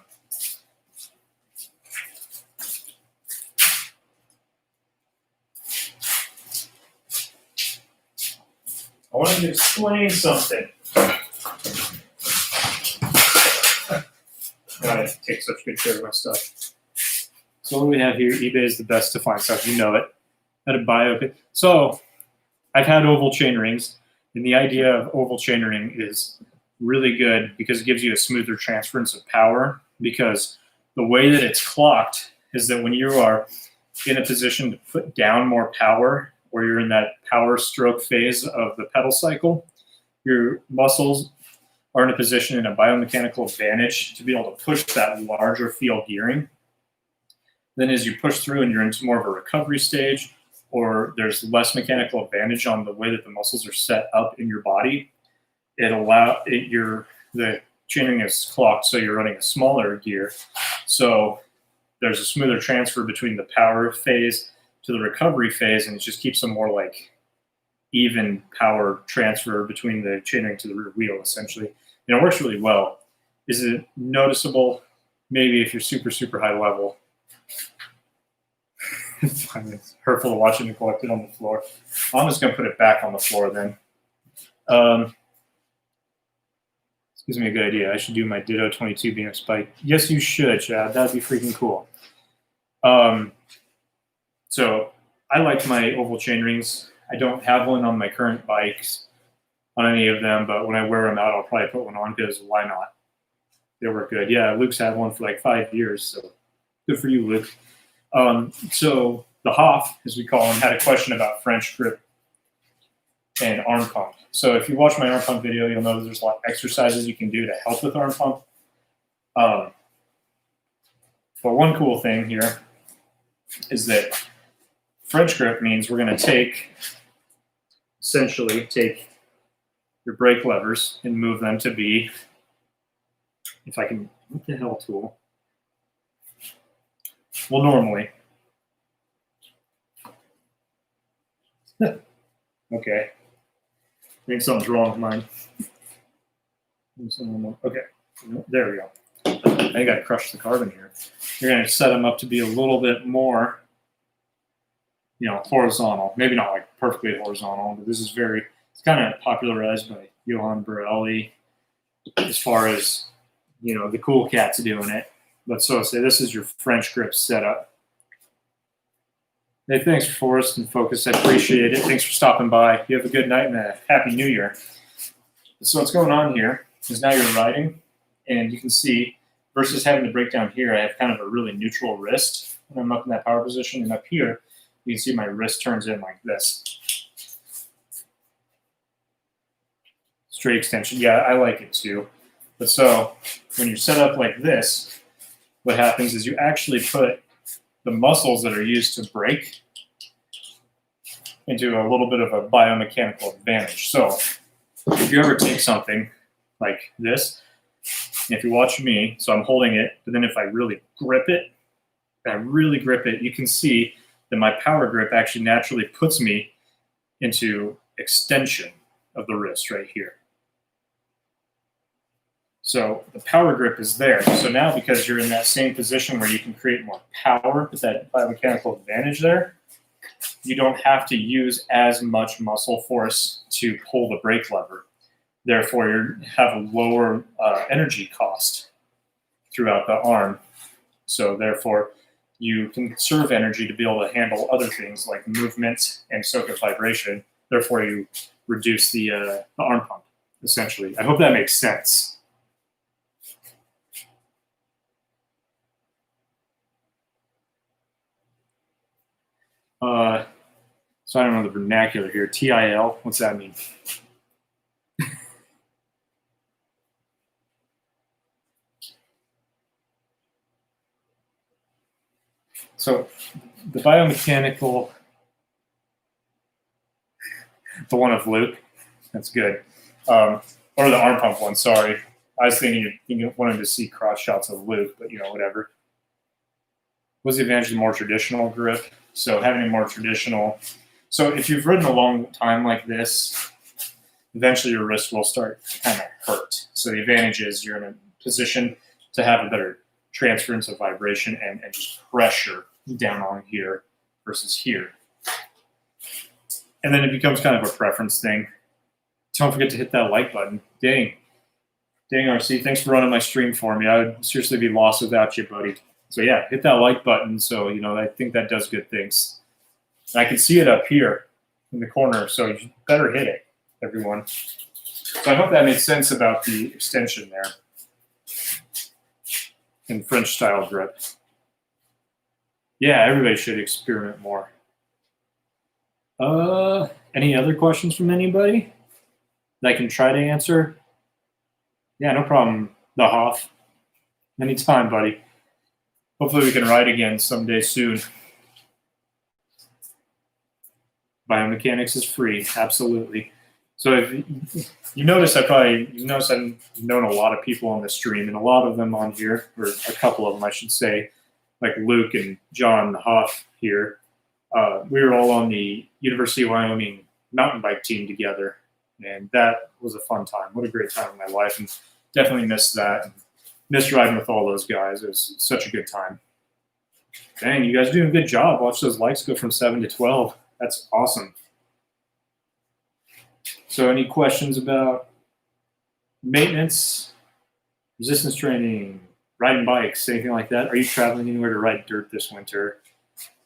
I wanted to explain something. I take such good care of my stuff. So what we have here, eBay is the best to find stuff. You know it. How to buy it. So I've had oval chain rings, and the idea of oval chain ring is really good because it gives you a smoother transference of power, because the way that it's clocked is that when you are in a position to put down more power, or you're in that power stroke phase of the pedal cycle, your muscles are in a position in a biomechanical advantage to be able to push that larger field gearing. Then as you push through and you're into more of a recovery stage, or there's less mechanical advantage on the way that the muscles are set up in your body, the chainring is clocked, so you're running a smaller gear. So there's a smoother transfer between the power phase to the recovery phase, and it just keeps a more like even power transfer between the chainring to the rear wheel, essentially. And it works really well. Is it noticeable? Maybe if you're super, super high level. It's hurtful to watch it and collect it on the floor. I'm just going to put it back on the floor then. This gives me a good idea. I should do my Ditto 22 BMX bike. Yes, you should, Chad. That'd be freaking cool. So I like my oval chain rings. I don't have one on my current bikes. on any of them, but when I wear them out, I'll probably put one on because why not? They work good. Yeah, Luke's had one for like 5 years, so good for you, Luke. So the Hoff, as we call him, had a question about French grip and arm pump. So if you watch my arm pump video, you'll know there's a lot of exercises you can do to help with arm pump. But one cool thing here is that French grip means we're going to essentially take your brake levers and move them to be, if I can, what the hell tool? Well, normally. Okay. I think something's wrong with mine. Okay, there we go. I think I crushed the carbon here. You're going to set them up to be a little bit more, horizontal. Maybe not like perfectly horizontal, but this is it's kind of popularized by Johan Borelli as far as, the cool cats doing it. But so say this is your French grip setup. Hey, thanks, Forrest and Focus. I appreciate it. Thanks for stopping by. You have a good night and a happy new year. So what's going on here is now you're riding, and you can see, versus having to break down here, I have kind of a really neutral wrist when I'm up in that power position. And up here, you can see my wrist turns in like this. Straight extension. Yeah, I like it too. But so when you're set up like this, what happens is you actually put the muscles that are used to brake into a little bit of a biomechanical advantage. So if you ever take something like this, if you watch me, so I'm holding it, but then if I really grip it, you can see that my power grip actually naturally puts me into extension of the wrist right here. So the power grip is there. So now because you're in that same position where you can create more power with that biomechanical advantage there, you don't have to use as much muscle force to pull the brake lever. Therefore, you have a lower energy cost throughout the arm. So therefore, you can conserve energy to be able to handle other things like movement and soak up vibration. Therefore, you reduce the arm pump, essentially. I hope that makes sense. So I don't know the vernacular here. TIL, what's that mean? So the biomechanical, the one of Luke, that's good. Or the arm pump one, sorry. I was thinking you wanted to see cross shots of Luke, but whatever. What's the advantage of the more traditional grip? So having a more traditional, so if you've ridden a long time like this, eventually your wrist will start to kind of hurt. So the advantage is you're in a position to have a better transference of vibration and just pressure down on here versus here. And then it becomes kind of a preference thing. Don't forget to hit that like button. Dang, RC, thanks for running my stream for me. I would seriously be lost without you, buddy. So yeah, hit that like button. So, I think that does good things. And I can see it up here in the corner, so you better hit it, everyone. So I hope that made sense about the extension there in French style grip. Yeah, everybody should experiment more. Any other questions from anybody that I can try to answer? Yeah, no problem, the Hoff. Anytime, buddy. Hopefully we can ride again someday soon. Biomechanics is free, absolutely. So if you notice, I've known a lot of people on the stream, and a lot of them on here, or a couple of them, I should say, like Luke and John Hoff here. We were all on the University of Wyoming mountain bike team together, and that was a fun time. What a great time in my life, and definitely missed that. And missed riding with all those guys. It was such a good time. Dang, you guys are doing a good job. Watch those likes go from 7 to 12. That's awesome. So any questions about maintenance, resistance training, riding bikes, anything like that? Are you traveling anywhere to ride dirt this winter?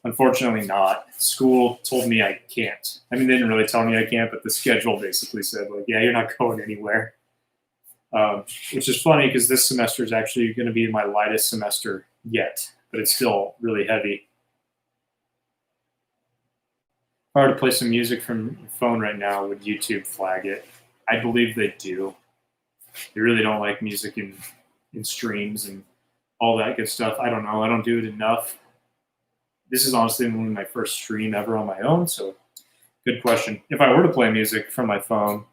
Unfortunately not. School told me I can't. I mean, they didn't really tell me I can't, but the schedule basically said, like, yeah, you're not going anywhere. Which is funny because this semester is actually going to be my lightest semester yet, but it's still really heavy. If I were to play some music from your phone right now, would YouTube flag it? I believe they do. They really don't like music in streams and all that good stuff. I don't know. I don't do it enough. This is honestly only my first stream ever on my own, so good question. If I were to play music from my phone,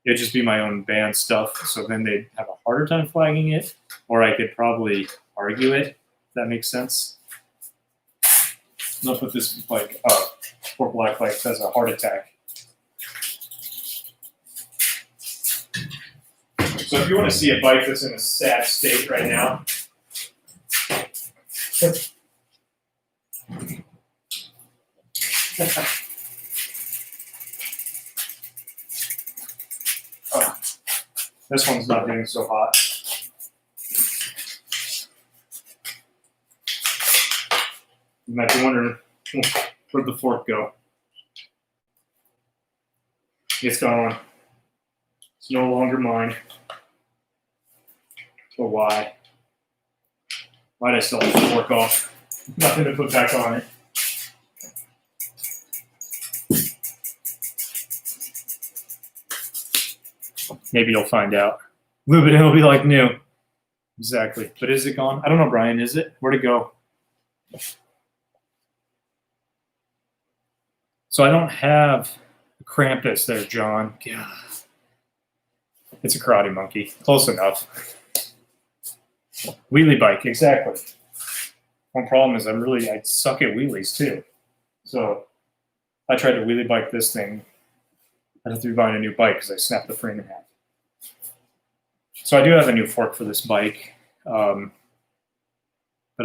it'd just be my own band stuff, so then they'd have a harder time flagging it, or I could probably argue it, if that makes sense. I'll put this bike up. Poor black bike has a heart attack. So if you want to see a bike that's in a sad state right now, oh, this one's not doing so hot. You might be wondering, where'd the fork go? It's gone. It's no longer mine. But why? Why'd I still have the fork off? Nothing to put back on it. Maybe you'll find out. Lube it in, it'll be like new. Exactly. But is it gone? I don't know, Brian. Is it? Where'd it go? So I don't have a Krampus there, John. God. It's a karate monkey. Close enough. Wheelie bike, exactly. One problem is I suck at wheelies too. So I tried to wheelie bike this thing. I'd have to be buying a new bike because I snapped the frame in half. So I do have a new fork for this bike, but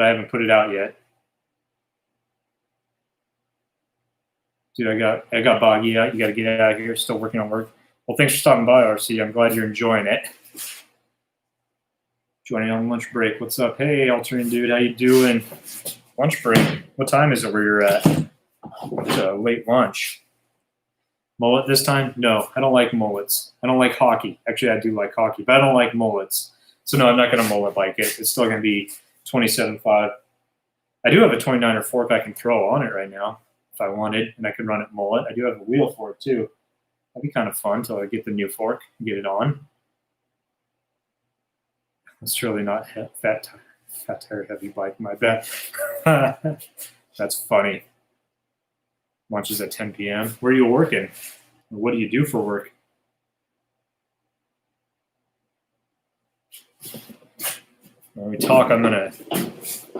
I haven't put it out yet. Dude, I got boggy out. You got to get out of here. Still working on work. Well, thanks for stopping by, RC. I'm glad you're enjoying it. Joining on lunch break. What's up? Hey, Alternate Dude. How you doing? Lunch break. What time is it where you're at? It's a late lunch. Mullet this time? No, I don't like mullets. I don't like hockey. Actually, I do like hockey, but I don't like mullets. So no, I'm not going to mullet bike it. It's still going to be 27.5. I do have a 29er fork I can throw on it right now if I wanted, and I could run it mullet. I do have a wheel for it too. That'd be kind of fun until I get the new fork and get it on. It's really not fat tire heavy bike, my bad. That's funny. Lunches at 10 p.m. Where are you working? What do you do for work? When we talk, I'm going to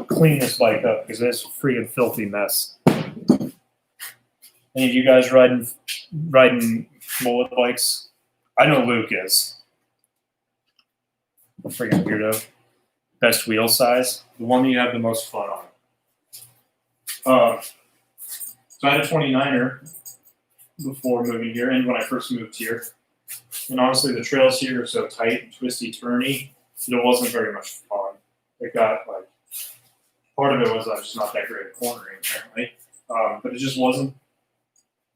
clean this bike up because it's a freaking filthy mess. Any of you guys riding mullet bikes? I know Luke is. A freaking weirdo. Best wheel size? The one that you have the most fun on. So I had a 29er before moving here and when I first moved here. And honestly, the trails here are so tight and twisty, turny, that it wasn't very much fun. It got like, part of it was I was just not that great at cornering apparently. But it just wasn't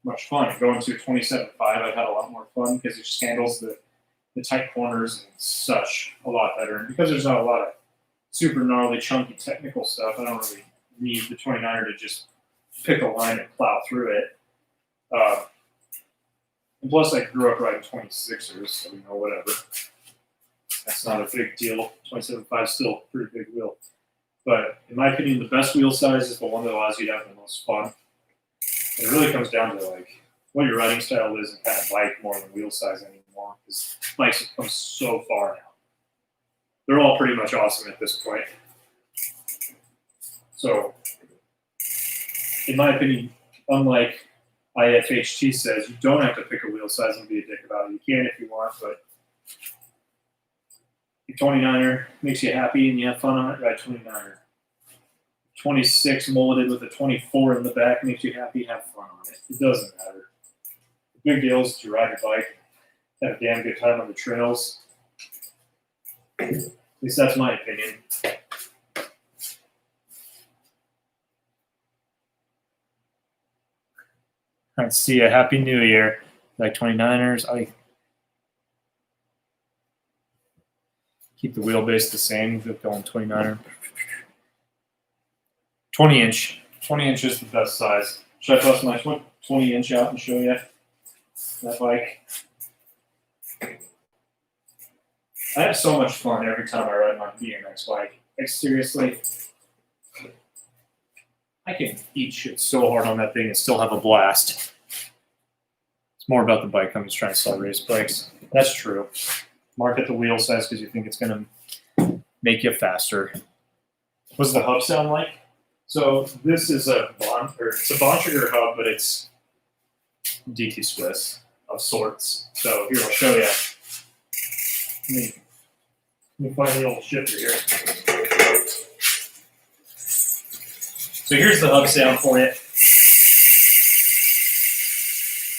much fun. Going to a 27.5, I've had a lot more fun because it just handles the tight corners and such a lot better. And because there's not a lot of super gnarly, chunky technical stuff, I don't really need the 29er to just pick a line and plow through it. And plus, I grew up riding 26ers, so you know, whatever. That's not a big deal. 27.5 is still a pretty big wheel. But in my opinion, the best wheel size is the one that allows you to have the most fun. And it really comes down to like what your riding style is and kind of bike more than wheel size anymore, because bikes have come so far now. They're all pretty much awesome at this point. So, in my opinion, unlike IFHT says, you don't have to pick a wheel size and be a dick about it. You can if you want, but your 29er makes you happy and you have fun on it, ride 29er. 26 mulleted with a 24 in the back makes you happy, have fun on it. It doesn't matter. The big deal is to ride your bike, have a damn good time on the trails. At least that's my opinion. Let's see a Happy New Year. Like 29ers. I keep the wheelbase the same. Going 29er. 20 inch. 20 inch is the best size. Should I bust my 20 inch out and show you that bike? I have so much fun every time I ride my BMX bike. Like, seriously, I can eat shit so hard on that thing and still have a blast. It's more about the bike. I'm just trying to sell race bikes. That's true. Market the wheel size because you think it's going to make you faster. What's the hub sound like? So this is it's a Bontrager hub, but it's DT Swiss of sorts. So here, I'll show you. Let me find the old shifter here. So here's the hub sound for you.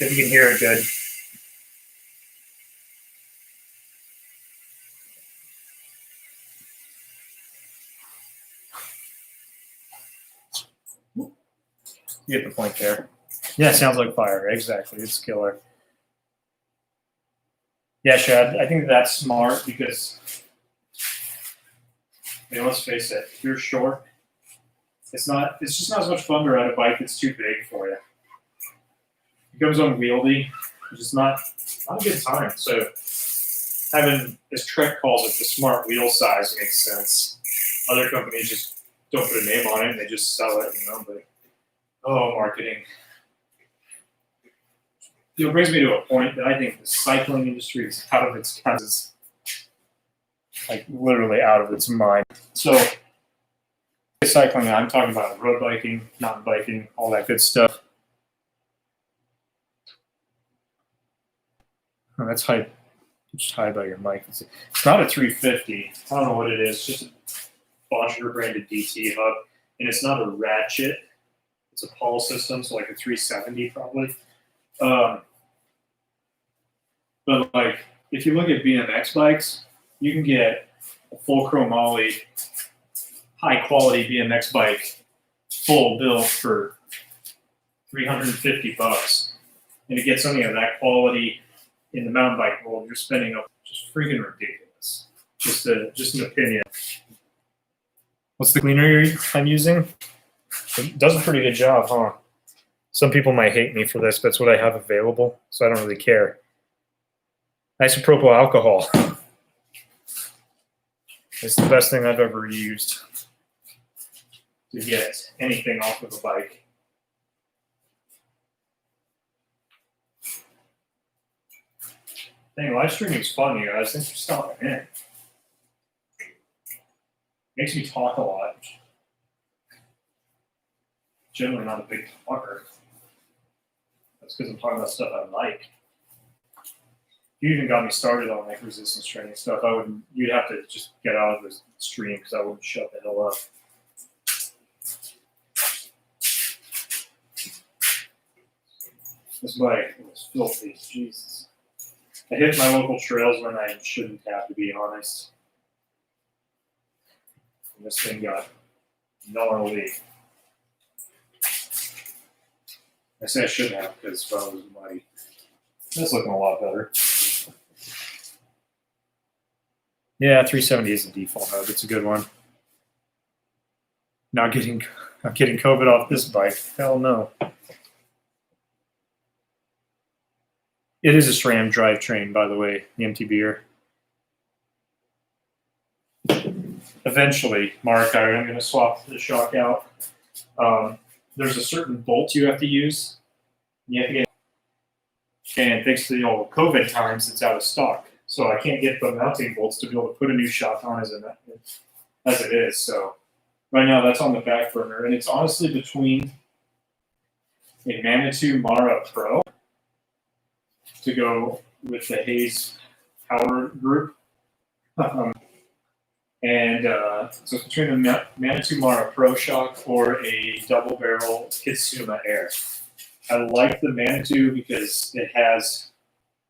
If you can hear it good. You get the point there. Yeah, it sounds like fire. Exactly. It's killer. Yeah, Shad, I think that's smart because, let's face it, if you're short, it's just not as much fun to ride a bike that's too big for you. It becomes unwieldy, which is not a good time. So having, as Trek calls it, the smart wheel size makes sense. Other companies just don't put a name on it and they just sell it, but marketing. It brings me to a point that I think the cycling industry is out of its like literally out of its mind. So cycling, I'm talking about road biking, mountain biking, all that good stuff. Oh, that's high. Just high by your mic. It's not a 350. I don't know what it is. It's just a Bontrager branded DT hub, and it's not a ratchet. It's a Paul system, so like a 370 probably. But like, if you look at BMX bikes, you can get a full chromoly, high quality BMX bike, full build for $350, and to get something of that quality in the mountain bike world, you're spending up just freaking ridiculous. Just an opinion. What's the cleaner I'm using? It does a pretty good job, huh? Some people might hate me for this, but it's what I have available, so I don't really care. Isopropyl alcohol. It's the best thing I've ever used to get anything off of a bike. Dang, live streaming is fun, you guys. Thanks for stopping in. Makes me talk a lot. Generally not a big talker. That's because I'm talking about stuff I like. You even got me started on like resistance training stuff. You'd have to just get out of the stream because I wouldn't shut the hell up. This bike was filthy. Jesus. I hit my local trails when I shouldn't have, to be honest. And this thing got gnarly. I say I shouldn't have because if I was muddy. That's looking a lot better. Yeah, 370 is the default hub. It's a good one. Not getting COVID off this bike. Hell no. It is a SRAM drivetrain, by the way, the MTBer. Eventually, Mark, I'm going to swap the shock out. There's a certain bolt you have to use. You have to get, and thanks to the old COVID times, it's out of stock. So I can't get the mounting bolts to be able to put a new shock on as it is. So right now that's on the back burner, and it's honestly between a Manitou Mara Pro to go with the Hayes Power Group. So it's between the Manitou Mara Pro shock or a double barrel Kitsuma Air. I like the Manitou because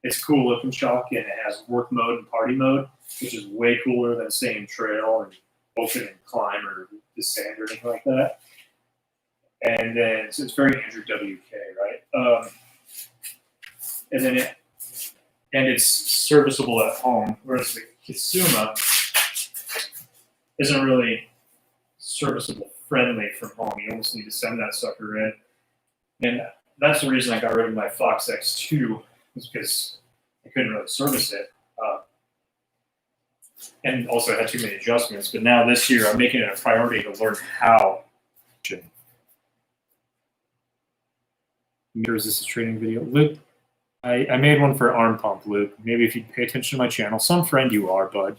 it's cool looking shock and it has work mode and party mode, which is way cooler than saying trail and open and climb or descend or anything like that. And then so it's very Andrew WK, right? And it's serviceable at home, whereas the Kitsuma isn't really serviceable friendly from home. You almost need to send that sucker in. And that's the reason I got rid of my Fox X2, was because I couldn't really service it. And also had too many adjustments. But now this year, I'm making it a priority to learn how. Is this a training video? Luke, I made one for arm pump, Luke. Maybe if you pay attention to my channel. Some friend you are, bud.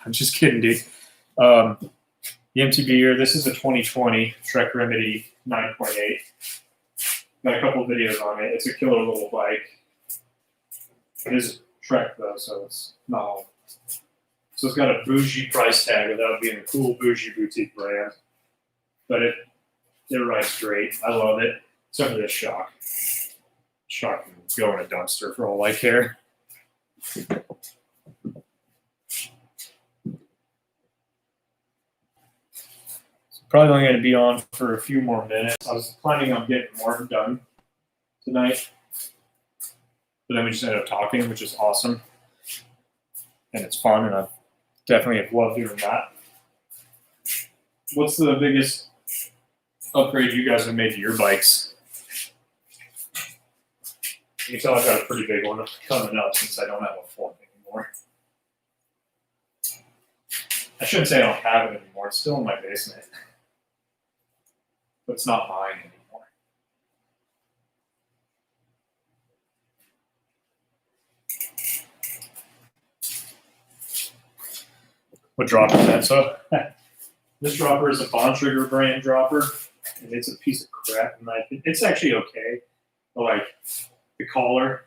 I'm just kidding, dude. The MTB here, this is a 2020 Trek Remedy 9.8. Got a couple of videos on it. It's a killer little bike. It is Trek, though, so it's not all. So it's got a bougie price tag without being a cool bougie boutique brand. But it rides great. I love it. Except for this shock. Shock can go in a dumpster for all I care. It's probably only going to be on for a few more minutes. I was planning on getting more done tonight. But then we just ended up talking, which is awesome. And it's fun, and I definitely have loved doing that. What's the biggest upgrade you guys have made to your bikes? You can tell I've got a pretty big one coming up since I don't have a fork anymore. I shouldn't say I don't have it anymore. It's still in my basement. But it's not mine anymore. What dropper is that? So this dropper is a Bontrager brand dropper, and it's a piece of crap. And it's actually okay, but like the collar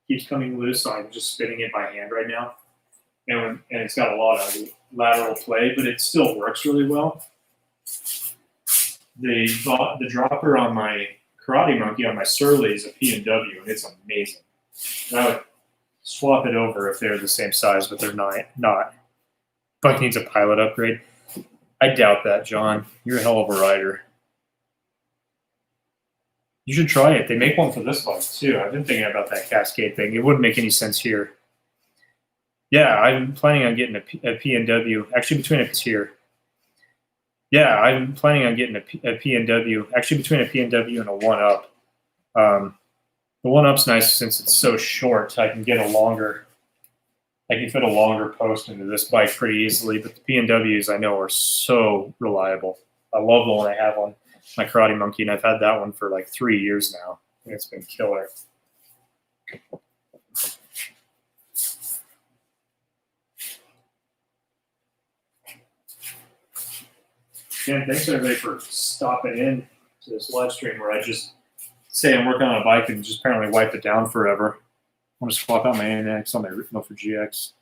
keeps coming loose, so I'm just spinning it by hand right now. And it's got a lot of lateral play, but it still works really well. The dropper on my Karate Monkey on my Surly is a P&W, and it's amazing. And I would swap it over if they're the same size, but they're not. Bike needs a pilot upgrade. I doubt that, John. You're a hell of a rider. You should try it. They make one for this bike, too. I've been thinking about that Cascade thing. It wouldn't make any sense here. Yeah, I'm planning on getting a P&W. Actually, between a here. Yeah, I'm planning on getting a P&W. Actually, between a P&W and a 1-Up. The 1-Up's nice since it's so short. I can fit a longer post into this bike pretty easily. But the P&Ws I know are so reliable. I love the one I have on my Karate Monkey, and I've had that one for like 3 years now. And it's been killer. Again, thanks everybody for stopping in to this live stream where I just say I'm working on a bike and just apparently wipe it down forever. I'm going to swap out my NX on my Milford GX.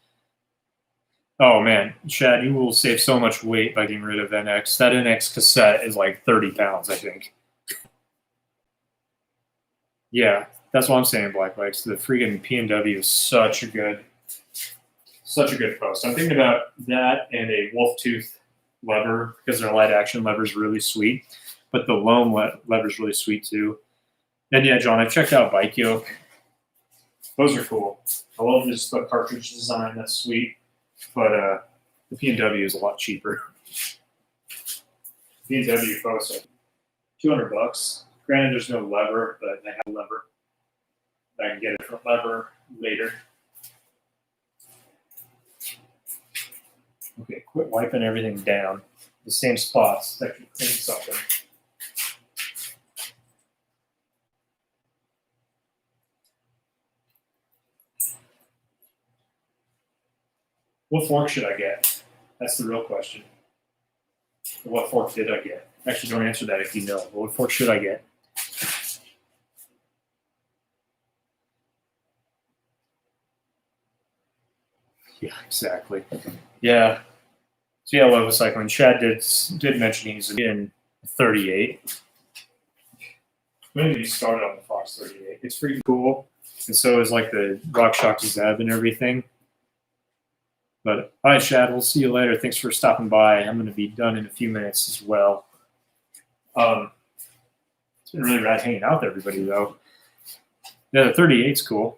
Oh man, Chad, you will save so much weight by getting rid of NX. That NX cassette is like 30 pounds, I think. Yeah, that's what I'm saying, Black Bikes. The freaking P&W is such a good post. I'm thinking about that and a wolf tooth lever because their light action lever is really sweet, but the loam lever is really sweet too. And yeah, John, I've checked out Bike Yoke. Those are cool. I love just the cartridge design. That's sweet. But the P&W is a lot cheaper. P&W posts like $200. Granted, there's no lever, but they have a lever. I can get a different lever later. Okay, quit wiping everything down. The same spots that can clean something. What fork should I get? That's the real question. What fork did I get? Actually, don't answer that if you know. What fork should I get? Yeah, exactly. Yeah. So yeah, I love cycling. Chad did mention he's in 38. Maybe he started on the Fox 38. It's pretty cool. And so is like the RockShox Zeb and everything. But all right, Chad, we'll see you later. Thanks for stopping by. I'm going to be done in a few minutes as well. It's been really rad hanging out with everybody, though. Yeah, the 38's cool.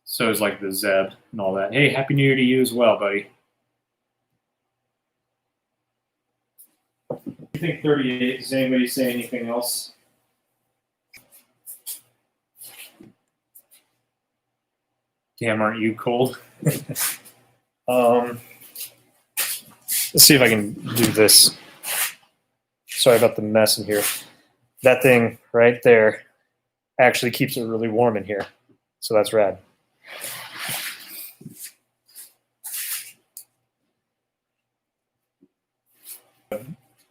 So is like the Zeb and all that. Hey, Happy New Year to you as well, buddy. You think 38? Does anybody say anything else? Damn, aren't you cold? Let's see if I can do this. Sorry about the mess in here. That thing right there actually keeps it really warm in here. So that's rad.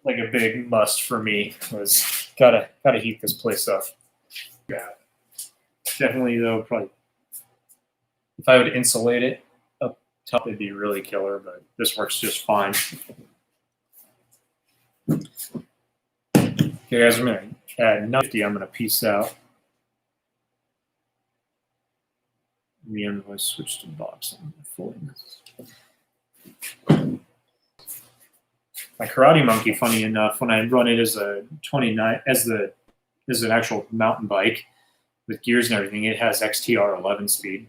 Like a big must for me was gotta heat this place up. Yeah. Definitely though, probably if I would insulate it up top, it'd be really killer, but this works just fine. Okay, guys, I'm gonna add 90. I'm gonna peace out. The invoice switch to box. My Karate Monkey, funny enough, when I run it as a 29, as an actual mountain bike with gears and everything, it has XTR 11 speed.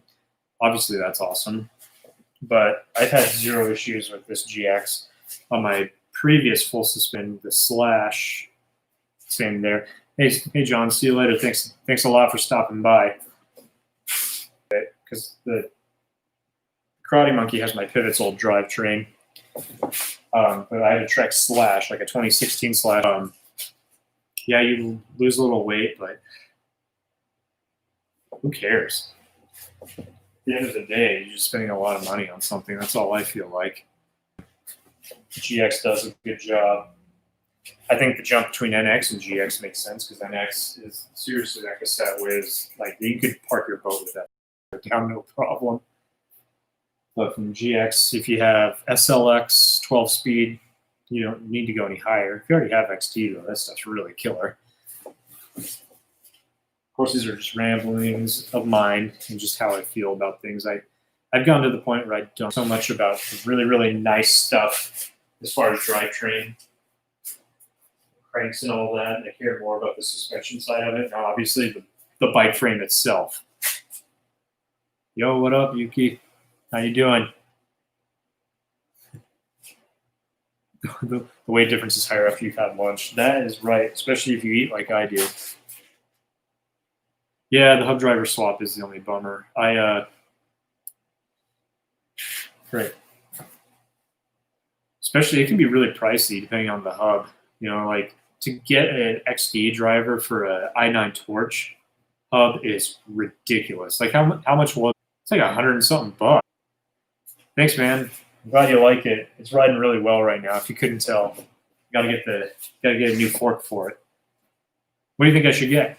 Obviously, that's awesome. But I've had zero issues with this GX. On my previous full suspension, the Slash, same there. Hey, John, see you later. Thanks a lot for stopping by. Because the Karate Monkey has my Pivot's old drivetrain. But I had a Trek Slash, like a 2016 Slash. Yeah, you lose a little weight, but who cares? At the end of the day, you're just spending a lot of money on something. That's all I feel like. GX does a good job. I think the jump between NX and GX makes sense because NX is seriously that cassette weighs like you could park your boat with that down, no problem. But from GX, if you have SLX 12 speed, you don't need to go any higher. If you already have XT, though, that stuff's really killer. Of course, these are just ramblings of mine and just how I feel about things. I've gotten to the point where I don't so much about the really, really nice stuff as far as drivetrain, cranks and all that. And I care more about the suspension side of it. Now, obviously, the bike frame itself. Yo, what up, Yuki? How you doing? The weight difference is higher after you've had lunch. That is right, especially if you eat like I do. Yeah, the hub driver swap is the only bummer. Right. Especially, it can be really pricey depending on the hub. You know, like to get an XD driver for an i9 Torch hub is ridiculous. Like how much was it? It's like $100 and something bucks. Thanks, man. I'm glad you like it. It's riding really well right now. If you couldn't tell, gotta get a new fork for it. What do you think I should get?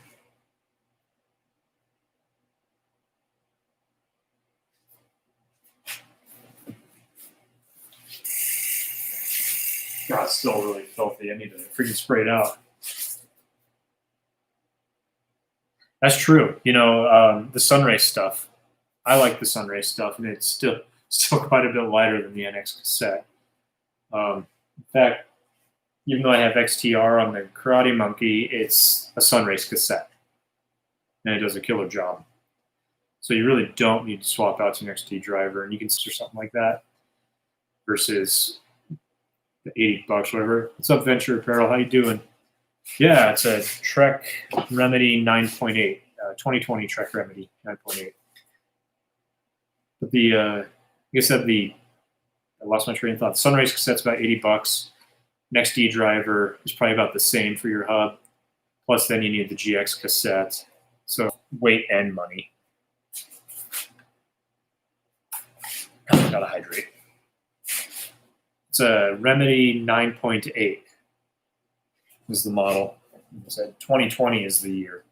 God, it's still really filthy. I need to freaking spray it out. That's true. You know, the Sunray stuff. I like the Sunray stuff, and it's still quite a bit lighter than the NX cassette. In fact, even though I have XTR on the Karate Monkey, it's a Sunrace cassette, and it does a killer job. So you really don't need to swap out to an XT driver, and you can or something like that versus the $80, whatever. What's up, Venture Apparel? How you doing? Yeah, it's a Trek Remedy 9.8, 2020 Trek Remedy 9.8. But like I said, I lost my train of thought. The Sunrace cassette's about $80. An XD driver is probably about the same for your hub. Plus, then you need the GX cassette. So weight and money. Oh, gotta hydrate. It's a Remedy 9.8 is the model. I said 2020 is the year.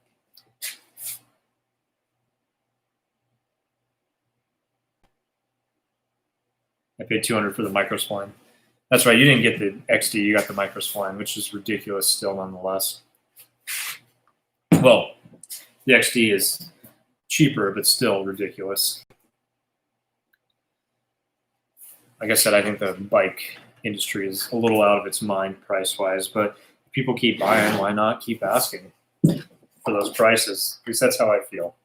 I paid $200 for the microspline. That's right, you didn't get the XD, you got the microspline, which is ridiculous still nonetheless. Well, the XD is cheaper, but still ridiculous. Like I said, I think the bike industry is a little out of its mind price-wise, but people keep buying, why not keep asking for those prices? At least that's how I feel.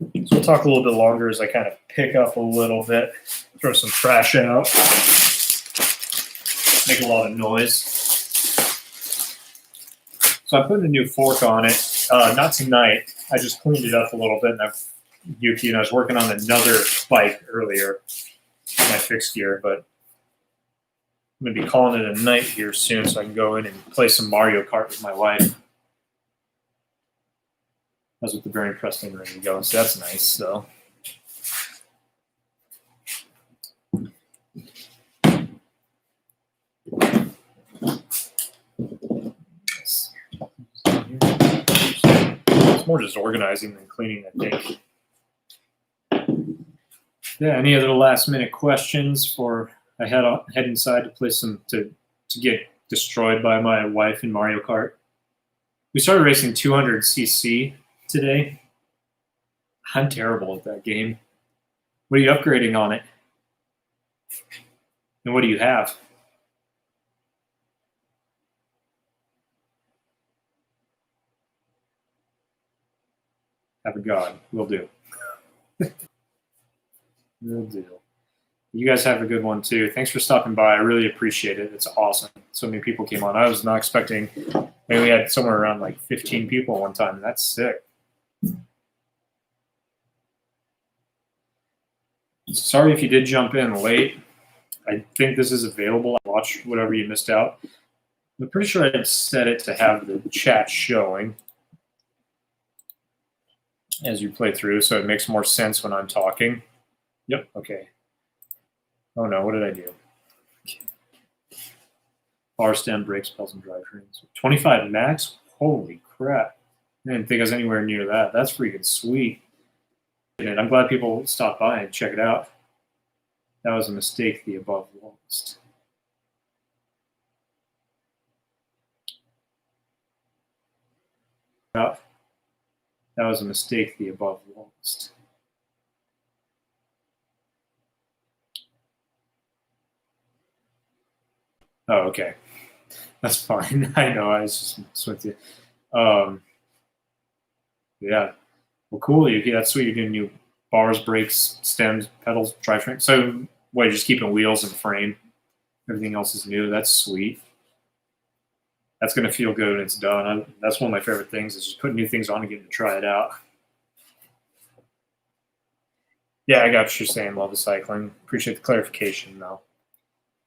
So we'll talk a little bit longer as I kind of pick up a little bit, throw some trash out, make a lot of noise. So I put a new fork on it, not tonight. I just cleaned it up a little bit, and I was working on another bike earlier, my fixed gear, but I'm going to be calling it a night here soon so I can go in and play some Mario Kart with my wife. That's with the very impressed thing ready to go, so that's nice. So. It's more just organizing than cleaning, I think. Yeah, any other last minute questions before I head inside to play to get destroyed by my wife in Mario Kart? We started racing 200cc today. I'm terrible at that game. What are you upgrading on it? And what do you have? Have a god. Will do. Will do. You guys have a good one too. Thanks for stopping by. I really appreciate it. It's awesome. So many people came on. I was not expecting. Maybe we had somewhere around like 15 people one time. That's sick. Sorry if you did jump in late. I think this is available. Watch whatever you missed out. I'm pretty sure I set it to have the chat showing as you play through, so it makes more sense when I'm talking. Yep, okay. Oh no, what did I do? Bar stem, brakes, pedals, and drivetrains. 25 max? Holy crap. I didn't think I was anywhere near that. That's freaking sweet. And I'm glad people stopped by and check it out. That was a mistake the above lost. That was a mistake the above lost. Oh, okay. That's fine. I know. I was just with you. Yeah. Well, cool. That's sweet. You're getting new bars, brakes, stems, pedals, drivetrain. So, what? You're just keeping wheels and frame. Everything else is new. That's sweet. That's going to feel good when it's done. That's one of my favorite things is just putting new things on and getting to try it out. Yeah, I got what you're saying. Love the cycling. Appreciate the clarification, though.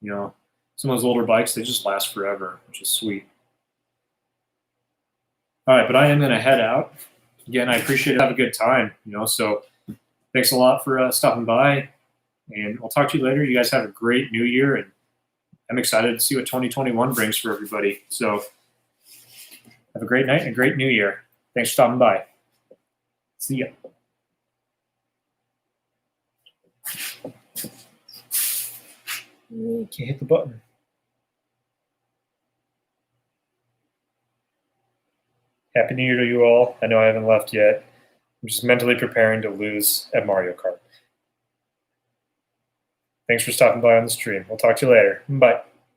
You know, some of those older bikes, they just last forever, which is sweet. All right, but I am going to head out. Again, I appreciate it. Have a good time, so thanks a lot for stopping by, and I'll talk to you later. You guys have a great new year, and I'm excited to see what 2021 brings for everybody. So have a great night and a great new year. Thanks for stopping by. See ya. Can't hit the button. Happy New Year to you all. I know I haven't left yet. I'm just mentally preparing to lose at Mario Kart. Thanks for stopping by on the stream. We'll talk to you later. Bye.